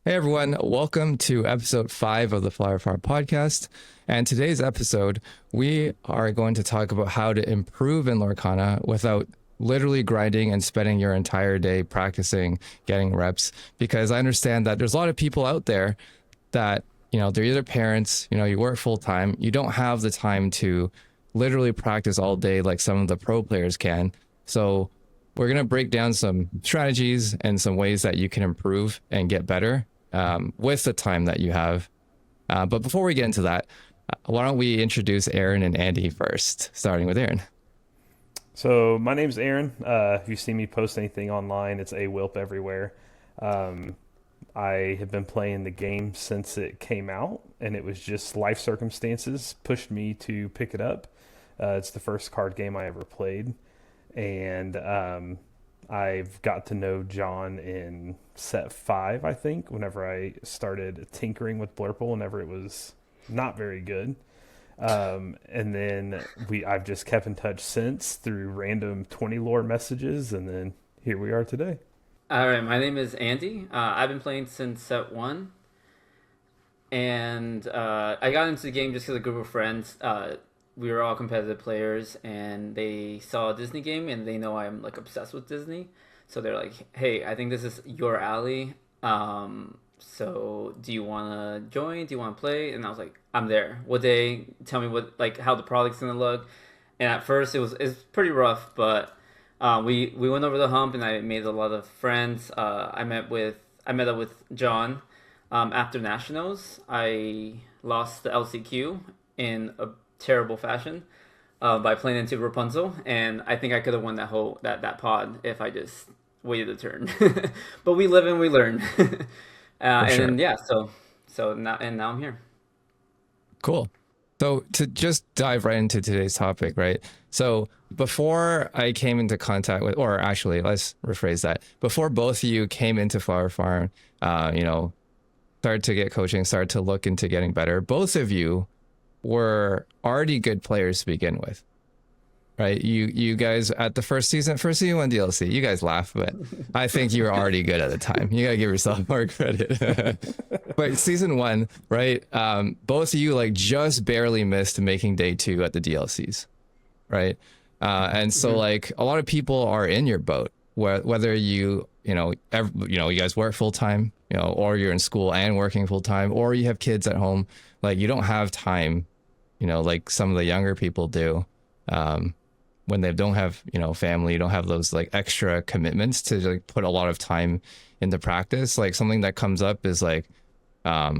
Hey everyone, welcome to Ep.5 of the Flower Farm podcast. And today's episode, we are going to talk about how to improve in Lorcana without literally grinding and spending your entire day practicing getting reps. Because I understand that there's a lot of people out there that, they're either parents, you work full time, you don't have the time to literally practice all day like some of the pro players can. So we're going to break down some strategies and some ways that you can improve and get better with the time that you have. But before we get into that, why don't we introduce Aaron and Andy first, starting with Aaron. So my name's Aaron. If you see me post anything online, it's awilp everywhere. I have been playing the game since it came out, and it was just life circumstances pushed me to pick it up. It's the first card game I ever played, and I've got to know John in set 5, I think, whenever I started tinkering with Blurple, whenever it was not very good. And then I've just kept in touch since through random 20 lore messages, and then here we are today. All right, my name is Andy. I've been playing since set 1, and I got into the game just because a group of friends, we were all competitive players, and they saw a Disney game, and they know I'm like obsessed with Disney, so they're like, "Hey, I think this is your alley. So do you want to join? Do you want to play?" And I was like, "I'm there. What day? Tell me how the product's gonna look." And at first, it's pretty rough, but we went over the hump, and I made a lot of friends. I met up with John after Nationals. I lost the LCQ in a terrible fashion by playing into Rapunzel, and I think I could have won that pod if I just waited a turn. But we live and we learn. And sure. then now I'm here. Cool. So to just dive right into today's topic, right? So before I came into contact with, or actually, let's rephrase that. Before both of you came into Flower Farm, started to get coaching, started to look into getting better, both of you were already good players to begin with, right? You guys at the first season one DLC, you guys laugh, but I think you were already good at the time. You gotta give yourself more credit. But season 1, right? Both of you like just barely missed making day 2 at the DLCs, right? And so like a lot of people are in your boat, whether you guys work full time, or you're in school and working full time, or you have kids at home. Like you don't have time, like some of the younger people do, when they don't have, family, you don't have those like extra commitments to like put a lot of time into practice. Like something that comes up is like, I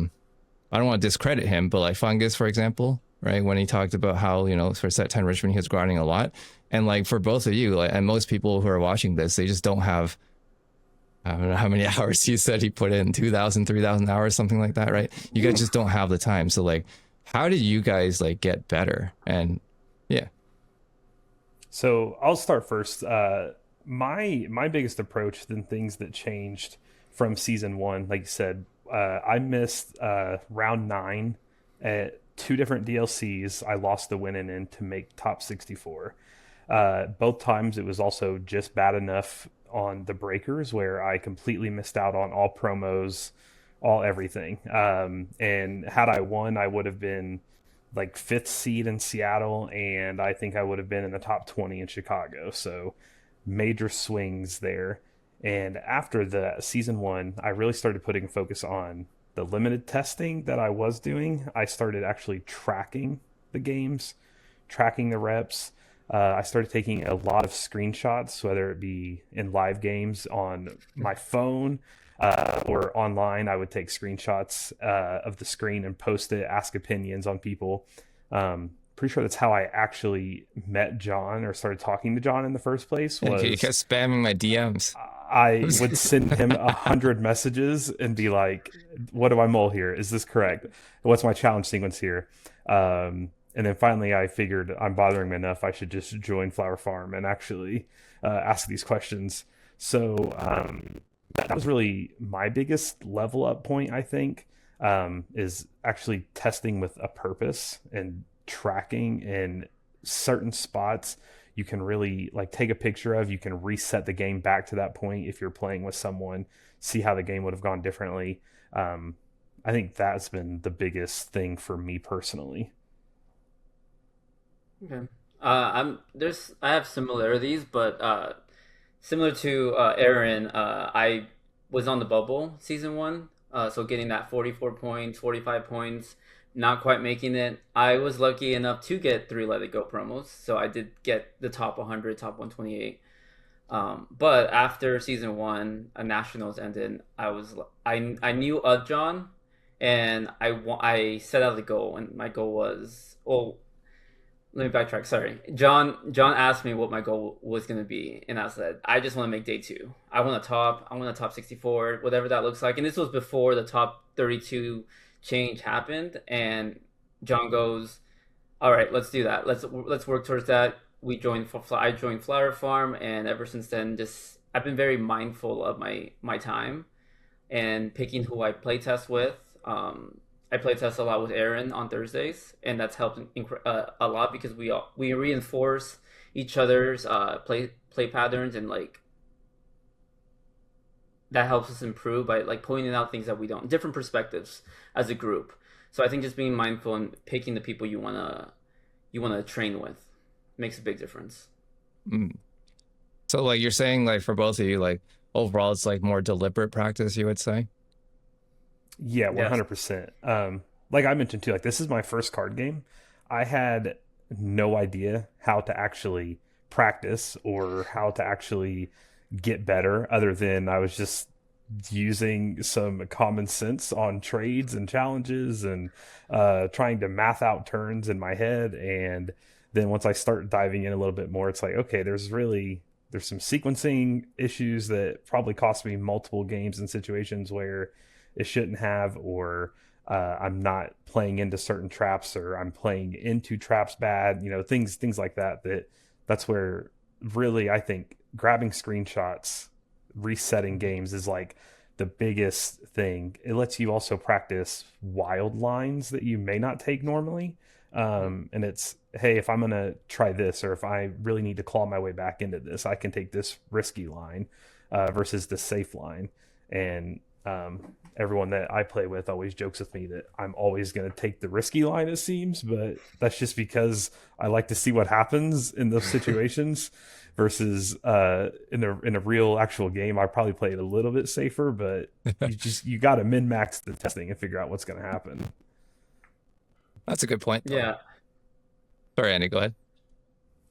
don't want to discredit him, but like Fungus, for example, right? When he talked about how, for set 10 Richmond, he was grinding a lot. And like for both of you, like, and most people who are watching this, they just don't have, I don't know how many hours he said he put in, 2,000, 3,000 hours, something like that, right? You guys just don't have the time. So like, how did you guys like get better? And yeah. So I'll start first. My biggest approach, then things that changed from season 1, like you said, I missed round 9 at 2 different DLCs. I lost the winning in to make top 64. Both times it was also just bad enough on the breakers where I completely missed out on all promos, all everything. And had I won, I would have been like 5th seed in Seattle, and I think I would have been in the top 20 in Chicago. So major swings there. And after the season 1, I really started putting focus on the limited testing that I was doing. I started actually tracking the games, tracking the reps. I started taking a lot of screenshots, whether it be in live games on my phone or online. I would take screenshots of the screen and post it, ask opinions on people. Pretty sure that's how I actually met John or started talking to John in the first place. You kept spamming my DMs. I would send him 100 messages and be like, "What do I mull here? Is this correct? What's my challenge sequence here?" And then finally, I figured I'm bothering him enough. I should just join Flower Farm and actually ask these questions. So that was really my biggest level up point, I think, is actually testing with a purpose and tracking in certain spots you can really like take a picture of. You can reset the game back to that point if you're playing with someone see how the game would have gone differently. I think that's been the biggest thing for me personally. Okay. I have similarities, but similar to Aaron, I was on the bubble season one, so getting that 44 points, 45 points, not quite making it. I was lucky enough to get three Let It Go promos, so I did get the top 100, top 128. But after season one, nationals ended. I knew of John, and I set out the goal, and my goal was, well, let me backtrack. Sorry, John asked me what my goal was going to be, and I said I just want to make day two. I want a top 64, whatever that looks like. And this was before the top 32 change happened. And John goes, "All right, let's do that. Let's work towards that." I joined Flower Farm, and ever since then, just I've been very mindful of my time and picking who I play test with. I play test a lot with Aaron on Thursdays, and that's helped a lot because we reinforce each other's play patterns, and like that helps us improve by like pointing out things that we don't, different perspectives as a group. So I think just being mindful and picking the people you wanna train with makes a big difference. Mm. So like you're saying, like for both of you, like overall it's like more deliberate practice, you would say? Yeah, Yes. 100%. Like I mentioned too, like this is my first card game. I had no idea how to actually practice or how to actually get better other than I was just using some common sense on trades and challenges and trying to math out turns in my head. And then once I start diving in a little bit more, it's like, okay, there's some sequencing issues that probably cost me multiple games in situations where it shouldn't have, or I'm not playing into certain traps, or I'm playing into traps bad, things like that. That's where really I think grabbing screenshots, resetting games is like the biggest thing. It lets you also practice wild lines that you may not take normally. And it's, hey, if I'm gonna try this, or if I really need to claw my way back into this, I can take this risky line versus the safe line. And everyone that I play with always jokes with me that I'm always going to take the risky line, it seems, but that's just because I like to see what happens in those situations versus in a real actual game. I probably play it a little bit safer, but you got to min max the testing and figure out what's going to happen. That's a good point though. Yeah. Sorry, Andy, go ahead.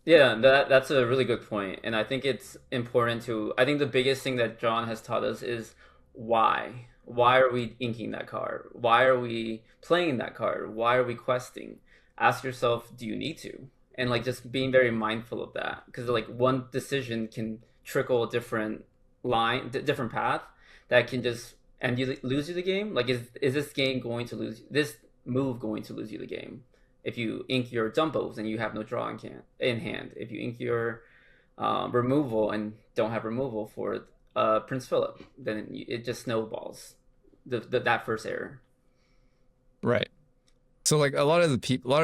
Yeah, that's a really good point, and I think it's important to. I think the biggest thing that John has taught us is why. Why are we inking that card? Why are we playing that card? Why are we questing? Ask yourself, do you need to? And like just being very mindful of that, because like one decision can trickle a different different path that can just and you lose you the game. Like is this game going to lose this move going to lose you the game? If you ink your dumpos and you have no draw in hand, if you ink your removal and don't have removal for Prince Philip, then it just snowballs that first error. Right. So like a lot of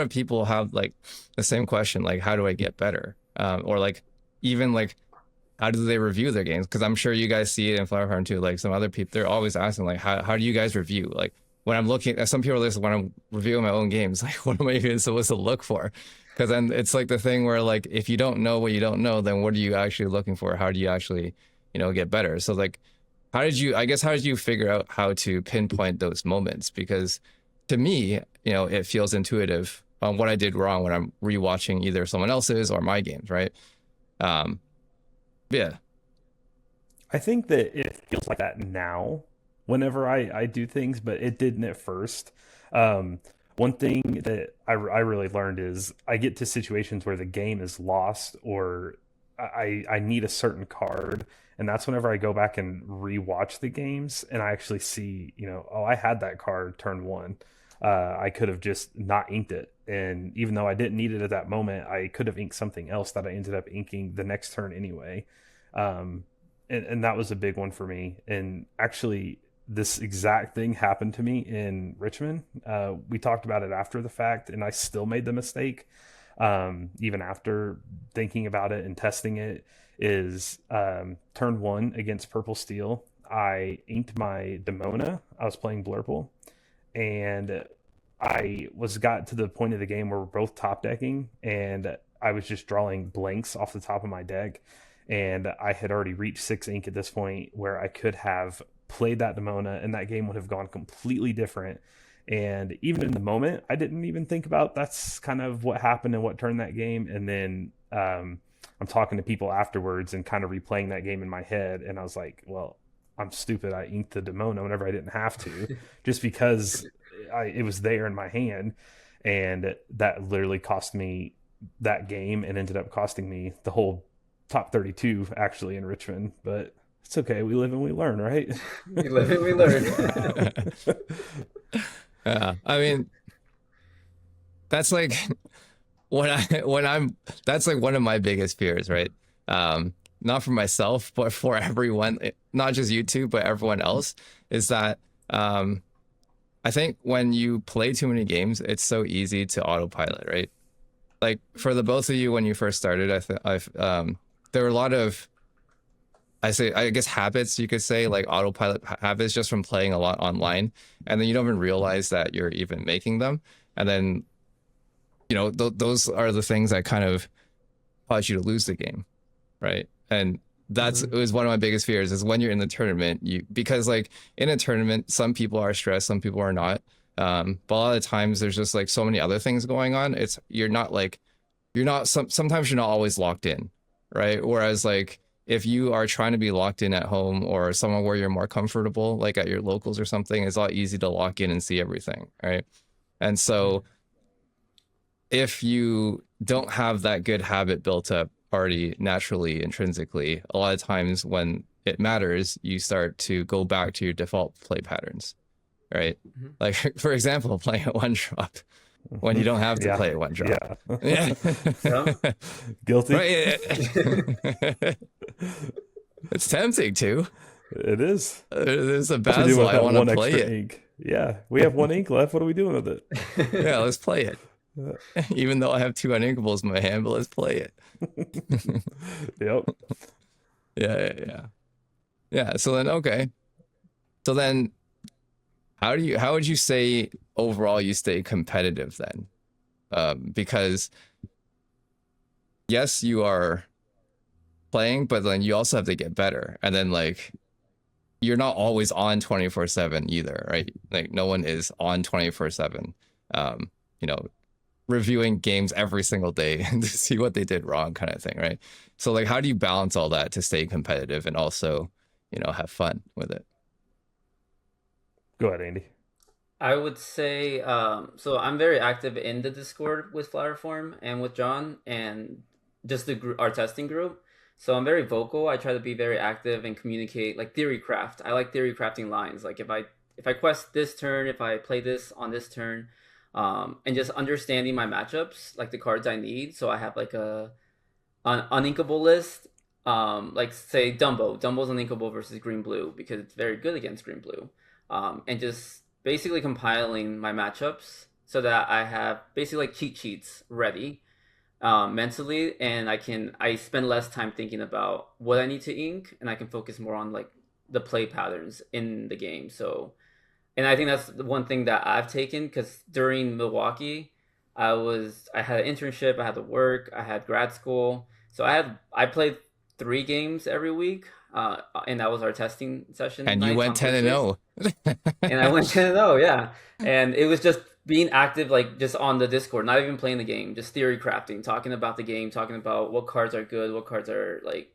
people have like the same question, like how do I get better? Or like even like how do they review their games? Because I'm sure you guys see it in Flower Farm too. Like some other people, they're always asking like how do you guys review? Like when I'm looking at some people are listening when I'm reviewing my own games, like what am I even supposed to look for? Because then it's like the thing where like if you don't know what you don't know, then what are you actually looking for? How do you actually, get better? So like how did you figure out how to pinpoint those moments? Because to me, it feels intuitive on what I did wrong when I'm rewatching either someone else's or my games, right? Yeah. I think that it feels like that now whenever I do things, but it didn't at first. One thing that I really learned is I get to situations where the game is lost or I need a certain card. And that's whenever I go back and rewatch the games and I actually see, oh, I had that card turn one. I could have just not inked it. And even though I didn't need it at that moment, I could have inked something else that I ended up inking the next turn anyway. Um, and that was a big one for me. And actually, this exact thing happened to me in Richmond. We talked about it after the fact, and I still made the mistake, even after thinking about it and testing it. Is turn one against Purple Steel. I inked my Demona. I was playing Blurple, and I was got to the point of the game where we're both top decking, and I was just drawing blanks off the top of my deck, and I had already reached 6 ink at this point where I could have played that Demona, and that game would have gone completely different. And even in the moment, I didn't even think about that's kind of what happened and what turned that game. And then I'm talking to people afterwards and kind of replaying that game in my head, and I was like, well, I'm stupid. I inked the Demona whenever I didn't have to, just because it was there in my hand, and that literally cost me that game and ended up costing me the whole top 32 actually in Richmond. But it's okay. We live and we learn, right? We live and we learn. Yeah, I mean, that's like that's like one of my biggest fears, right? Not for myself, but for everyone, not just you two, but everyone else, is that I think when you play too many games, it's so easy to autopilot, right? Like for the both of you, when you first started, there were a lot of, I guess habits, you could say, like autopilot habits just from playing a lot online. And then you don't even realize that you're even making them. And then, those are the things that kind of cause you to lose the game, right? And that's it was one of my biggest fears, is when you're in the tournament, because like in a tournament, some people are stressed, some people are not. But a lot of times there's just like so many other things going on. Sometimes you're not always locked in, right? Whereas like if you are trying to be locked in at home or somewhere where you're more comfortable, like at your locals or something, it's a lot easy to lock in and see everything, right? And so if you don't have that good habit built up already naturally, intrinsically, a lot of times when it matters, you start to go back to your default play patterns, right? Mm-hmm. Like, for example, playing a one drop when you don't have to play a one drop. Yeah. Guilty. Right? It's tempting to. It is. There's a Basil. I want to play it. Ink. Yeah. We have 1 ink left. What are we doing with it? Yeah, let's play it. Even though I have 2 uninkables in my hand, but let's play it. Yep. Yeah. So then how would you say overall you stay competitive then? Because yes, you are playing, but then you also have to get better. And then like you're not always on 24/7 either, right? Like no one is on 24/7. Reviewing games every single day to see what they did wrong, kind of thing, right? So like how do you balance all that to stay competitive and also, have fun with it? Go ahead, Andy. I would say, so I'm very active in the Discord with Flowerform and with John and just our testing group. So I'm very vocal. I try to be very active and communicate, like theory craft. I like theory crafting lines. Like if I quest this turn, if I play this on this turn, and just understanding my matchups, like the cards I need. So I have like an uninkable list. Like say Dumbo's uninkable versus green blue because it's very good against green blue. And just basically compiling my matchups so that I have basically like cheat sheets ready mentally, and I spend less time thinking about what I need to ink, and I can focus more on like the play patterns in the game. So, and I think that's the one thing that I've taken, because during Milwaukee, I had an internship, I had to work, I had grad school, so I played 3 games every week. And that was our testing session. And you went 10-0. And I went 10-0, yeah. And it was just being active, like just on the Discord, not even playing the game, just theory crafting, talking about the game, talking about what cards are good, what cards are like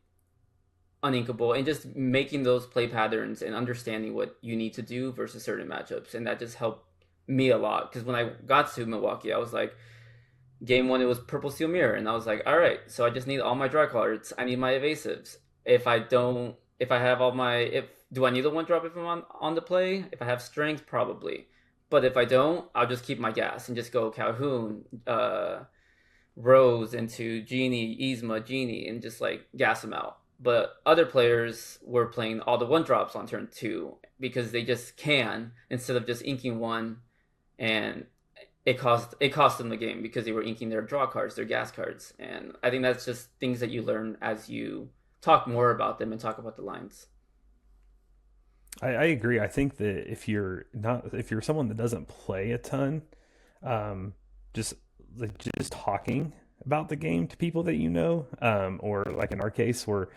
uninkable, and just making those play patterns and understanding what you need to do versus certain matchups. And that just helped me a lot, because when I got to Milwaukee, I was like, game 1, it was Purple Steel Mirror, and I was like, all right, so I just need all my draw cards. I need my evasives. If I have all my, do I need the one drop if I'm on the play? If I have strength, probably. But if I don't, I'll just keep my gas and just go Calhoun, Rose into Genie, Yzma, Genie, and just like gas them out. But other players were playing all the one drops on turn 2 because they just can, instead of just inking one, and it cost them the game because they were inking their draw cards, their gas cards. And I think that's just things that you learn as you talk more about them and talk about the lines. I agree. I think that if you're someone that doesn't play a ton, um, just just talking about the game to people that you know, or like in our case, we're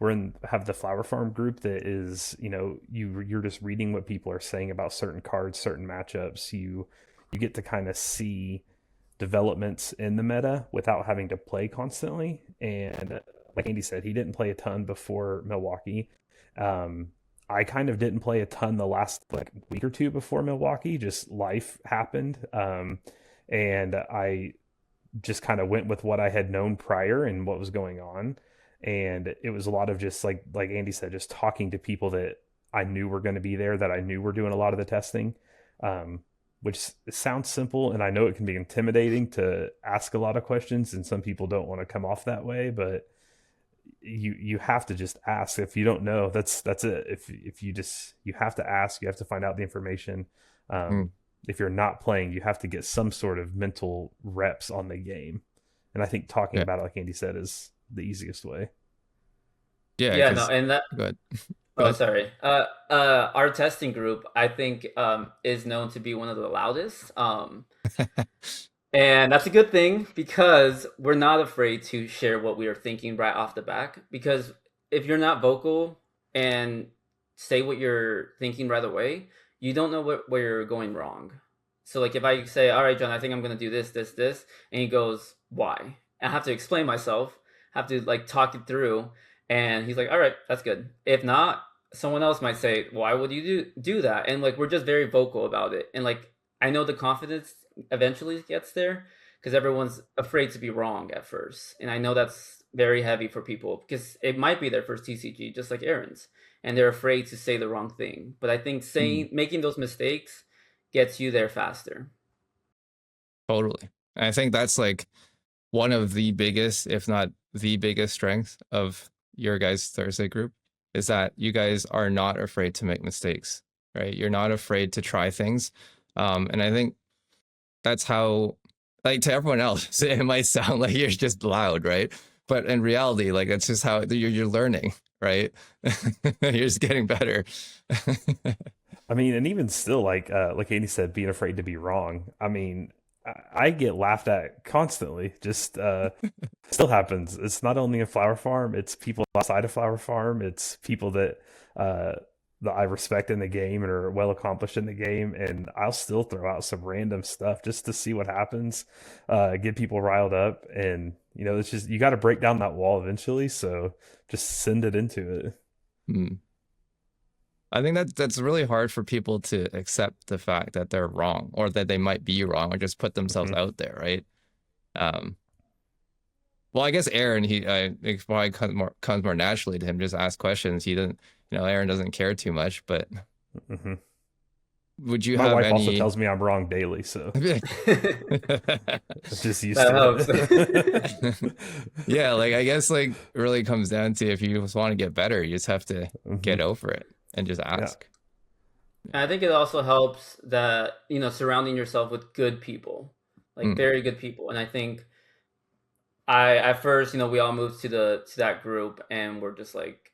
in have the Flower Farm group that is, you're just reading what people are saying about certain cards, certain matchups. You get to kind of see developments in the meta without having to play constantly. And like Andy said, he didn't play a ton before Milwaukee. Um, I kind of didn't play a ton the last like week or two before Milwaukee. Just life happened, and I just kind of went with what I had known prior and what was going on. And it was a lot of just like Andy said, just talking to people that I knew were going to be there, that I knew were doing a lot of the testing. Um, which sounds simple, and I know it can be intimidating to ask a lot of questions, and some people don't want to come off that way, but you have to just ask. If you don't know, that's it. If you just, you have to ask, you have to find out the information. Mm, If you're not playing, you have to get some sort of mental reps on the game, and I think talking yeah, about it, like Andy said, is the easiest way. yeah, Yeah, no, because and that. go ahead. Go Oh, ahead. sorry. Our testing group, I think, is known to be one of the loudest. And that's a good thing because we're not afraid to share what we are thinking right off the back. Because if you're not vocal and say what you're thinking right away, you don't know where you're going wrong. So, like, if I say, "All right, John, I think I'm gonna do this, this, this," and he goes, "Why?" I have to explain myself, have to like talk it through, and he's like, "All right, that's good." If not, someone else might say, "Why would you do that?" And like, we're just very vocal about it, and like, I know the confidence eventually gets there because everyone's afraid to be wrong at first. And I know that's very heavy for people because it might be their first TCG, just like Aaron's, and they're afraid to say the wrong thing. But I think Mm. making those mistakes gets you there faster. Totally. And I think that's like one of the biggest, if not the biggest strength of your guys' Thursday group is that you guys are not afraid to make mistakes, right? You're not afraid to try things. And I think that's how, like, to everyone else, it might sound like you're just loud, right? But in reality, like, that's just how you're learning, right? You're just getting better. I mean, and even still, like Andy said, being afraid to be wrong. I mean, I get laughed at constantly. Just still happens. It's not only a Flower Farm; it's people outside of Flower Farm. It's people uh, that I respect in the game and are well accomplished in the game, and I'll still throw out some random stuff just to see what happens, get people riled up, and it's just you got to break down that wall eventually. So just send it into it. Hmm. I think that's really hard for people to accept the fact that they're wrong or that they might be wrong or just put themselves Hmm. out there, right? Um, well, I guess Aaron, it probably comes more naturally to him. Just ask questions. He doesn't, Aaron doesn't care too much. But Hmm. would you My have wife also any? tells me I'm wrong daily, so That I'm just used helps. to it. Yeah, like I guess like it really comes down to if you just want to get better, you just have to Hmm. get over it and just Yeah. ask. And I think it also helps that, surrounding yourself with good people, like Mm, very good people. And I think I at first, we all moved to that group and we're just like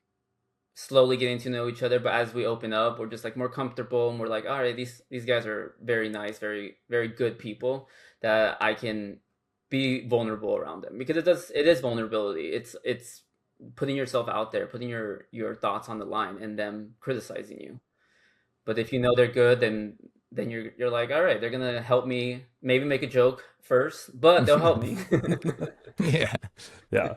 slowly getting to know each other. But as we open up, we're just like more comfortable and we're like, all right, these guys are very nice, very, very good people that I can be vulnerable around them because it is vulnerability. It's putting yourself out there, putting your thoughts on the line and them criticizing you. But if you know they're good, then you're like, all right, they're gonna help me. Maybe make a joke first, but they'll help me. yeah, Yeah.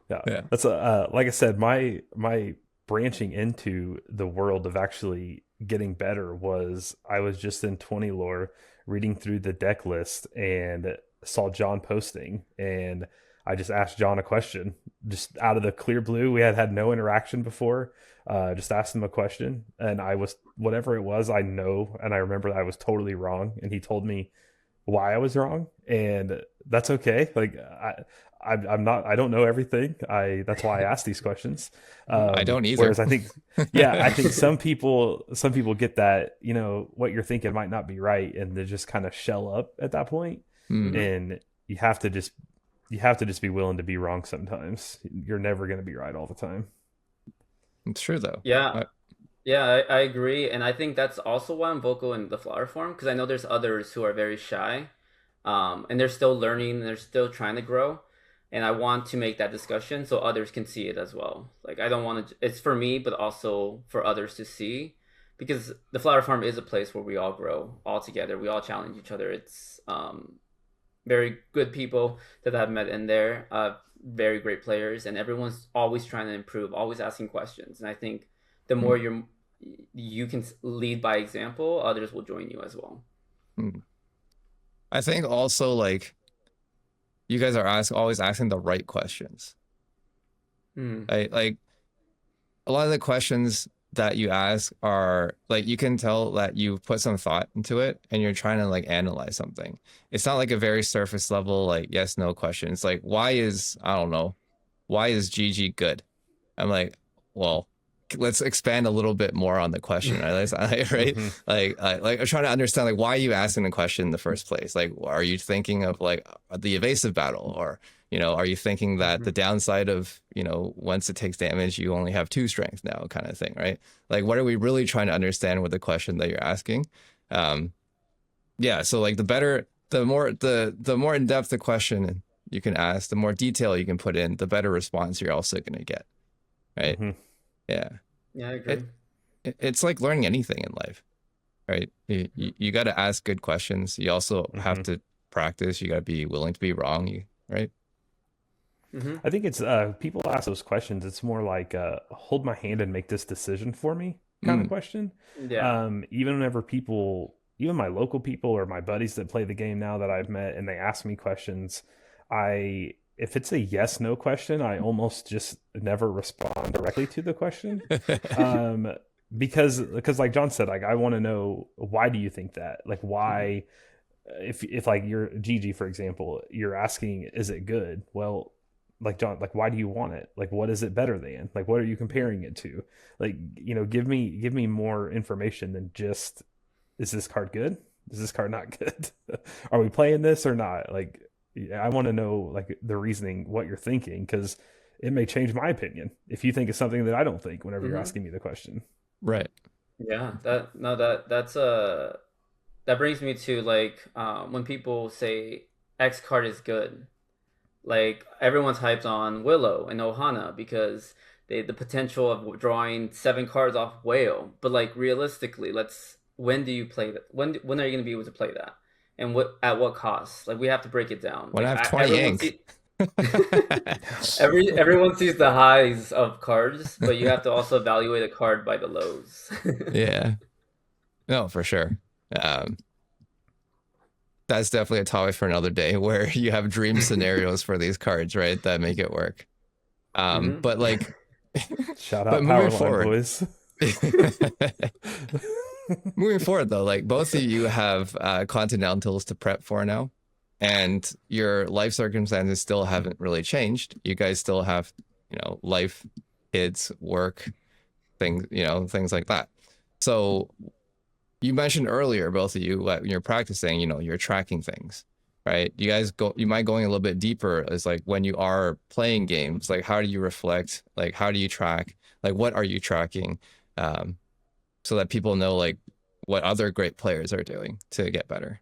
Yeah. yeah. That's like I said, my branching into the world of actually getting better was I was just in 20 lore reading through the deck list and saw John posting, and I just asked John a question just out of the clear blue. We had no interaction before. Just asked him a question, and I was, whatever it was, I know, and I remember I was totally wrong, and he told me why I was wrong, and that's okay. Like I'm not, I don't know everything. That's why I ask these questions. I don't either. Whereas I think, yeah, I think some people get that, what you're thinking might not be right, and they just kind of shell up at that point. Mm, Hmm. And you have to just be willing to be wrong sometimes. You're never going to be right all the time. it's true though. Yeah, I, Yeah, I agree, and I think that's also why I'm vocal in the flower form because I know there's others who are very shy, and they're still learning, they're still trying to grow, and I want to make that discussion so others can see it as well. Like I don't want to. It's for me, but also for others to see, because the flower farm is a place where we all grow all together. We all challenge each other. It's very good people that I've met in there. Very great players, and everyone's always trying to improve, always asking questions. And I think the more you can lead by example, others will join you as well. Hmm. I think also like you guys are always asking the right questions. Mm. Like a lot of the questions that you ask are like you can tell that you've put some thought into it and you're trying to like analyze something. It's not like a very surface level like yes no question. It's like why is I don't know, why is GG good? I'm like, well, let's expand a little bit more on the question, right? Right? Hmm. Like I'm trying to understand like why are you asking the question in the first place? Like, are you thinking of like the evasive battle, or are you thinking that the downside of once it takes damage, you only have 2 strength now, kind of thing, right? Like, what are we really trying to understand with the question that you're asking? Yeah. So like the more in depth the question you can ask, the more detail you can put in, the better response you're also going to get, right? Hmm. Yeah. Yeah, I agree. It's like learning anything in life, right? You got to ask good questions. You also have Hmm. to practice. You got to be willing to be wrong, right? Mm-hmm. I think it's people ask those questions. It's more like hold my hand and make this decision for me kind of Mm. question. Yeah. Even whenever people, even my local people or my buddies that play the game now that I've met, and they ask me questions, I if it's a yes no question, I almost just never respond directly to the question. Um, because like John said, like I want to know why do you think that? Like why if like you're Gigi, for example, you're asking, is it good? Well, like John, like why do you want it? Like what is it better than? Like what are you comparing it to? Like, give me more information than just is this card good? Is this card not good? Are we playing this or not? Like I want to know like the reasoning, what you're thinking, because it may change my opinion if you think it's something that I don't think whenever you're Mm-hmm. asking me the question. Right. Yeah. That no that's that brings me to like when people say X card is good, like everyone's hyped on Willow and Ohana because the potential of drawing 7 cards off Whale. But like realistically, when do you play that? When are you going to be able to play that? And what at what cost? Like we have to break it down. When I have 20 ink. Everyone sees the highs of cards, but you have to also evaluate a card by the lows. Yeah. No, for sure. That's definitely a topic for another day where you have dream scenarios for these cards, right? That make it work. Hmm. But like, Shout but out moving Powerline forward, boys. moving forward though, like both of you have Continentals to prep for now, and your life circumstances still haven't really changed. You guys still have, life, kids, work, things, things like that. So you mentioned earlier, both of you, that when you're practicing, you're tracking things, right? You might going a little bit deeper as like when you are playing games, like how do you reflect? Like how do you track? Like what are you tracking? Um, so that people know like what other great players are doing to get better.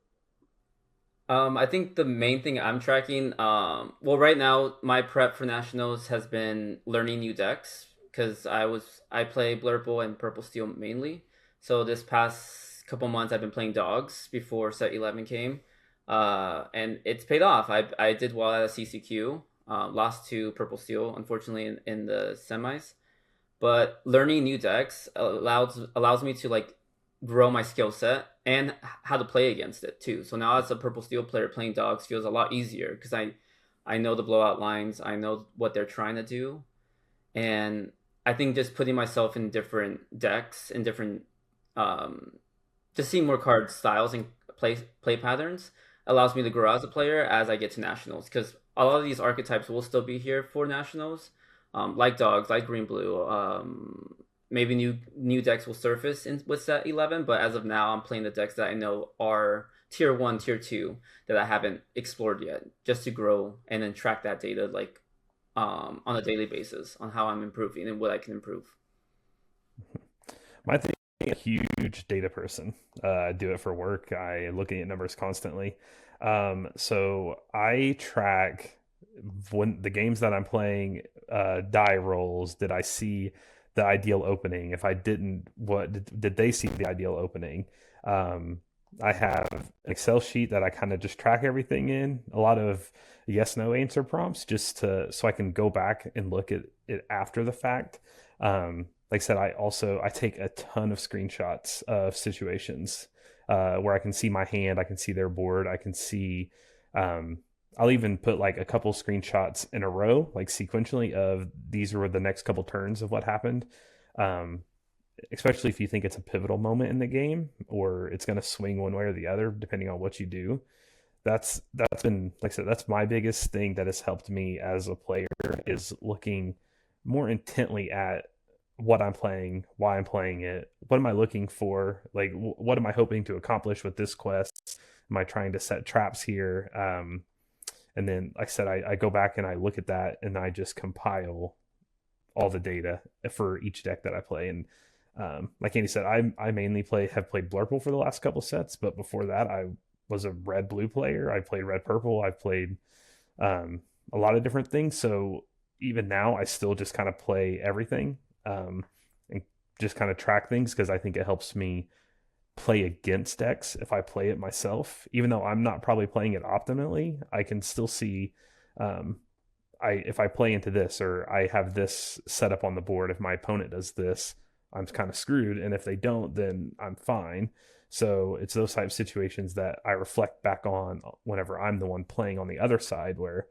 I think the main thing I'm tracking, well, right now my prep for nationals has been learning new decks because I play Blurple and Purple Steel mainly. So this past couple months I've been playing dogs before set 11 came, and it's paid off. I did well at a CCQ, lost to Purple Steel unfortunately in the semis, but learning new decks allows me to like grow my skill set and how to play against it too. So now as a purple steel player playing dogs feels a lot easier because I know the blowout lines, I know what they're trying to do, and I think just putting myself in different decks and different um just seeing more card styles and play patterns allows me to grow as a player as I get to nationals because a lot of these archetypes will still be here for nationals, like dogs, like green blue. Maybe new decks will surface with set 11, but as of now, I'm playing the decks that I know are tier 1, tier 2 that I haven't explored yet, just to grow and then track that data like on a daily basis on how I'm improving and what I can improve. My thing, a huge data person. I do it for work. I looking at numbers constantly. So I track when the games that I'm playing, die rolls. Did I see the ideal opening? If I didn't, what did they see the ideal opening? Um, I have an Excel sheet that I kind of just track everything in. A lot of yes no answer prompts just to so I can go back and look at it after the fact. Like I said, I take a ton of screenshots of situations where I can see my hand, I can see their board, I can see. Um, I'll even put like a couple screenshots in a row, like sequentially, of these were the next couple turns of what happened. Um, Especially if you think it's a pivotal moment in the game or it's going to swing one way or the other, depending on what you do. That's been, like I said, that's my biggest thing that has helped me as a player is looking more intently at what I'm playing, why I'm playing it, what am I looking for, like what am I hoping to accomplish with this quest? Am I trying to set traps here? And then, like I said, I go back and I look at that and I just compile all the data for each deck that I play. And like Andy said, I mainly have played Blurple for the last couple sets, but before that, I was a red blue player. I played red purple. I've played um, a lot of different things. So even now, I still just kind of play everything and just kind of track things because I think it helps me play against decks if I play it myself. Even though I'm not probably playing it optimally, I can still see um, if I play into this or I have this set up on the board. If my opponent does this, I'm kind of screwed, and if they don't, then I'm fine. So it's those type of situations that I reflect back on whenever I'm the one playing on the other side where,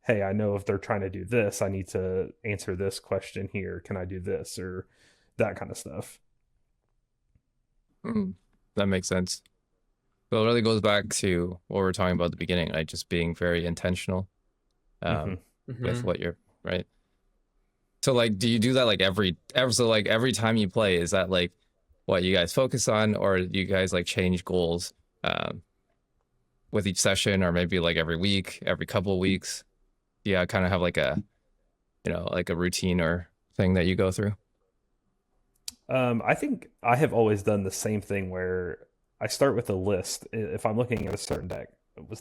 hey, I know if they're trying to do this, I need to answer this question here. Can I do this? Or that kind of stuff. That makes sense. So it really goes back to what we were talking about at the beginning, like just being very intentional with what you're right. So like, do you do that like every time you play? Is that like what you guys focus on, or do you guys like change goals with each session, or maybe like every week, every couple of weeks? Yeah, kind of have like a like a routine or thing that you go through. I think I have always done the same thing where I start with a list. If I'm looking at a certain deck,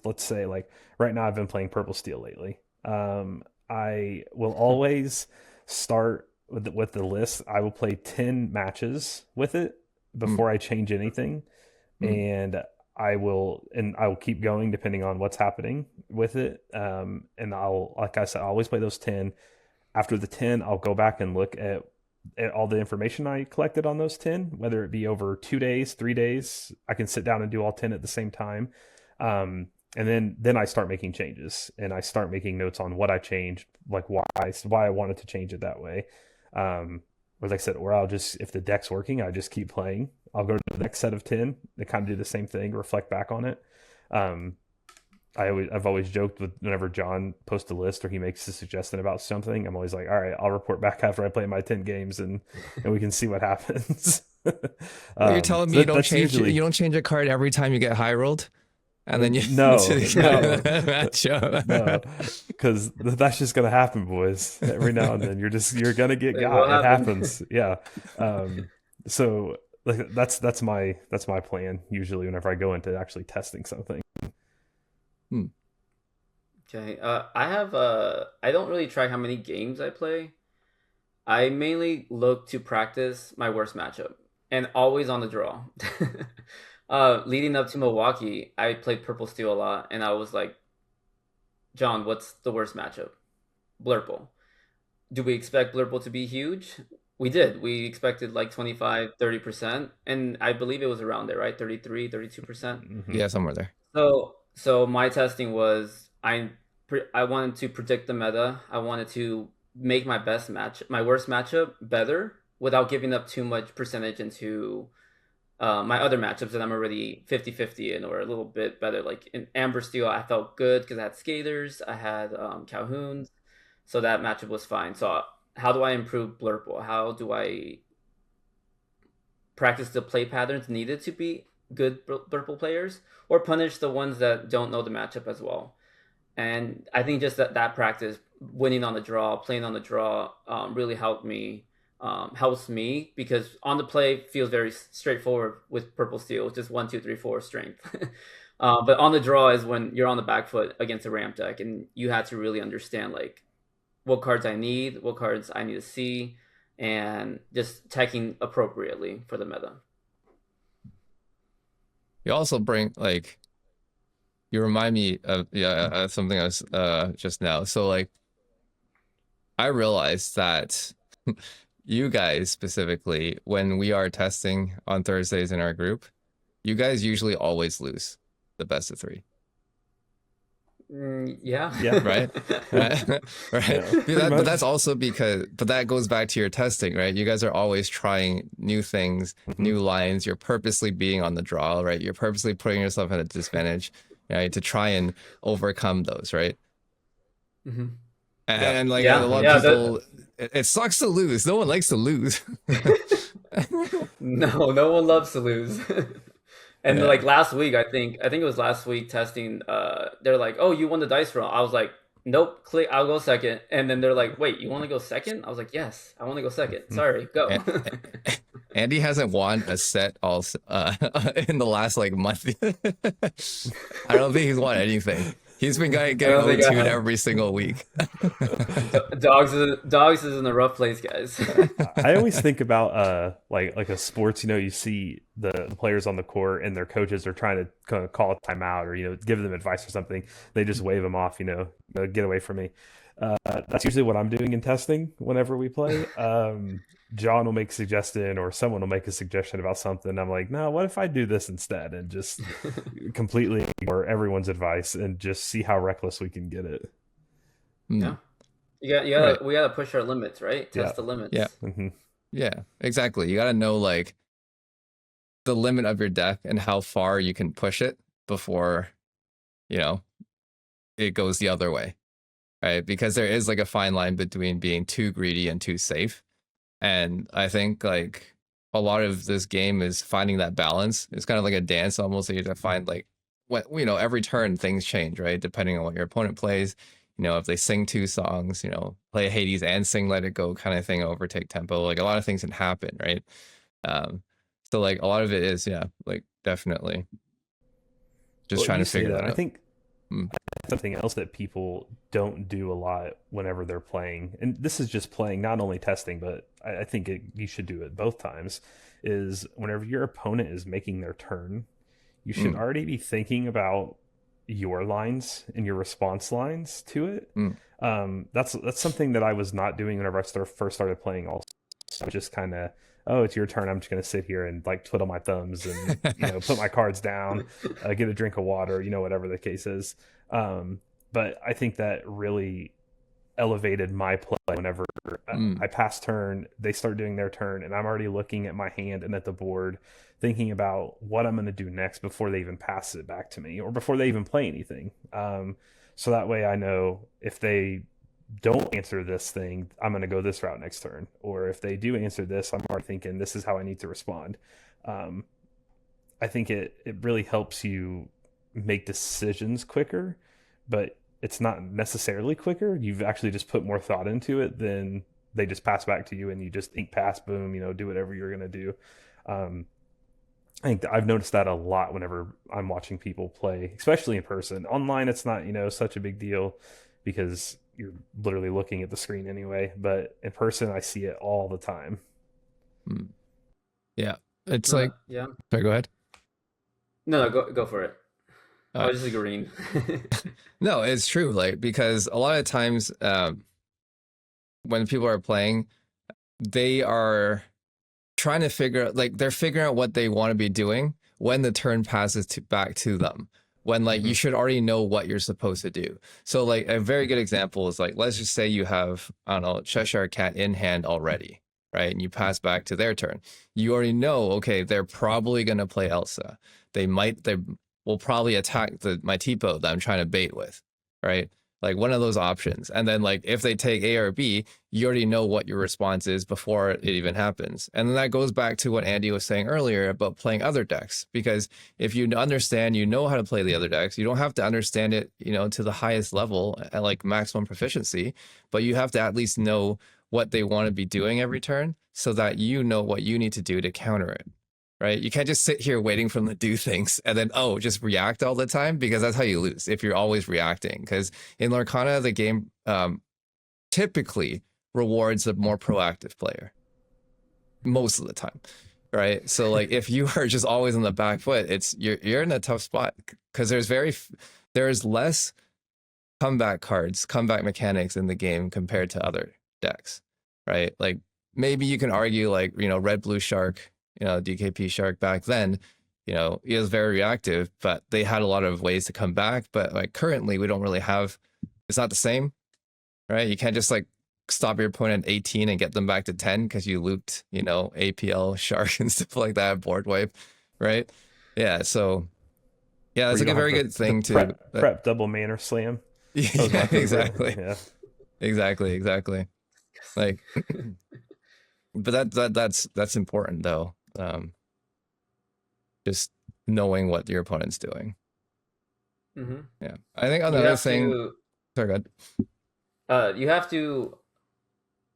let's say like right now I've been playing Purple Steel lately. I will always start with the list. I will play 10 matches with it before I change anything, and I will keep going depending on what's happening with it. And I'll, like I said, I always play those 10. After the 10, I'll go back and look at all the information I collected on those 10, whether it be over 2 days, 3 days. I can sit down and do all 10 at the same time. And then I start making changes and I start making notes on what I changed, like why I wanted to change it that way. Or like I said, or I'll just, if the deck's working, I just keep playing. I'll go to the next set of 10 and kind of do the same thing, reflect back on it. Um, I've always joked with whenever John posts a list or he makes a suggestion about something, I'm always like, all right, I'll report back after I play my 10 games and we can see what happens. Well, you're telling me so you don't change usually... you don't change a card every time you get high rolled, and then you no matchup. no, because that's just gonna happen, boys. Every now and then you're gonna get got. It happens. Yeah. So like that's my plan usually whenever I go into actually testing something. Okay. I don't really track how many games I play. I mainly look to practice my worst matchup and always on the draw. Leading up to Milwaukee, I played Purple Steel a lot, and I was like, John, what's the worst matchup? Blurple. Do we expect Blurple to be huge? We did. We expected like 25, 30%, and I believe it was around there, right? 33, 32%. Yeah, somewhere there. So my testing was I wanted to predict the meta. I wanted to make my worst matchup better without giving up too much percentage into my other matchups that I'm already 50-50 in or a little bit better. Like in Amber Steel, I felt good because I had Skaters, I had Calhouns, so that matchup was fine. So how do I improve Blurple? How do I practice the play patterns needed to be good Blurple players or punish the ones that don't know the matchup as well? And I think just that practice, winning on the draw, playing on the draw, really helped me helps me because on the play feels very straightforward with purple steel, just 1, 2, 3, 4 strength. But on the draw is when you're on the back foot against a ramp deck, and you have to really understand like what cards I need, what cards I need to see, and just teching appropriately for the meta. You also bring like, you remind me of something else just now. So like, I realized that you guys specifically, when we are testing on Thursdays in our group, you guys usually always lose the best of 3. Yeah. Right. Right. Yeah, but that's also because, but that goes back to your testing, right? You guys are always trying new things, new lines. You're purposely being on the draw, right? You're purposely putting yourself at a disadvantage, right, to try and overcome those, right? Mm-hmm. And like a lot of people, it sucks to lose. No one likes to lose. No one loves to lose. And like last week, I think it was last week testing. They're like, "Oh, you won the dice roll." I was like, "Nope, click. I'll go second." And then they're like, "Wait, you want to go second?" I was like, "Yes, I want to go second. Sorry, go." Andy hasn't won a set in the last like month. I don't think he's won anything. He's been getting O2'd every single week. Dogs is in a rough place, guys. I always think about like a sports, you see the players on the court and their coaches are trying to kind of call a timeout or give them advice or something. They just wave them off, get away from me. That's usually what I'm doing in testing whenever we play. John will make a suggestion or someone will make a suggestion about something. I'm like, no, what if I do this instead and just completely ignore everyone's advice and just see how reckless we can get it. Yeah. We gotta push our limits, right? Test the limits. Yeah. Mm-hmm. Yeah, exactly. You gotta know like the limit of your deck and how far you can push it before, it goes the other way. Right? Because there is like a fine line between being too greedy and too safe. And I think like a lot of this game is finding that balance. It's kind of like a dance almost. You have to find like what, every turn things change, right? Depending on what your opponent plays. If they sing 2 songs, play Hades and sing Let It Go kind of thing, overtake tempo. Like a lot of things can happen, right? So like a lot of it is, like definitely just trying to figure that out. I think something else that people don't do a lot whenever they're playing, and this is just playing, not only testing, but I think you should do it both times, is whenever your opponent is making their turn, you should already be thinking about your lines and your response lines to it. That's something that I was not doing whenever I first started playing. Also, I was just kind of, oh, it's your turn. I'm just going to sit here and like twiddle my thumbs and put my cards down, get a drink of water, whatever the case is. But I think that really elevated my play whenever I pass turn, they start doing their turn, and I'm already looking at my hand and at the board, thinking about what I'm going to do next before they even pass it back to me or before they even play anything. So that way I know if they don't answer this thing, I'm going to go this route next turn. Or if they do answer this, I'm already thinking this is how I need to respond. I think it really helps you make decisions quicker, but it's not necessarily quicker. You've actually just put more thought into it than they just pass back to you and you just think pass, boom, do whatever you're going to do. I think I've noticed that a lot whenever I'm watching people play, especially in person. Online, it's not, such a big deal because you're literally looking at the screen anyway. But in person, I see it all the time. Yeah. It's like, yeah. Sorry, go ahead. No, go for it. I was just agreeing. No, it's true. Like, because a lot of times when people are playing, they are trying to figure out, like, they're figuring out what they want to be doing when the turn passes back to them. When like you should already know what you're supposed to do. So like a very good example is like, let's just say you have, I don't know, Cheshire Cat in hand already, right? And you pass back to their turn. You already know, okay, they're probably going to play Elsa. They will probably attack my Tipo that I'm trying to bait with, right? Like one of those options. And then like if they take A or B, you already know what your response is before it even happens. And then that goes back to what Andy was saying earlier about playing other decks. Because if you understand, you know how to play the other decks, you don't have to understand it, to the highest level at like maximum proficiency, but you have to at least know what they want to be doing every turn so that you know what you need to do to counter it. Right? You can't just sit here waiting for them to do things and then, just react all the time, because that's how you lose if you're always reacting. Because in Lorcana, the game typically rewards the more proactive player most of the time. Right? So like if you are just always on the back foot, you're in a tough spot, because there's less comeback mechanics in the game compared to other decks. Right? Like maybe you can argue like, Red Blue Shark, DKP Shark back then, he was very reactive, but they had a lot of ways to come back. But like currently we don't really have, it's not the same, right? You can't just like stop your opponent at 18 and get them back to 10 because you looped, APL Shark and stuff like that, board wipe, right? Yeah, so yeah, that's like a very good thing to prep double manner slam. Yeah, exactly. Yeah. Exactly. Like but that's important though. Just knowing what your opponent's doing. Mm-hmm. Yeah, I think another thing. Sorry, God. You have to.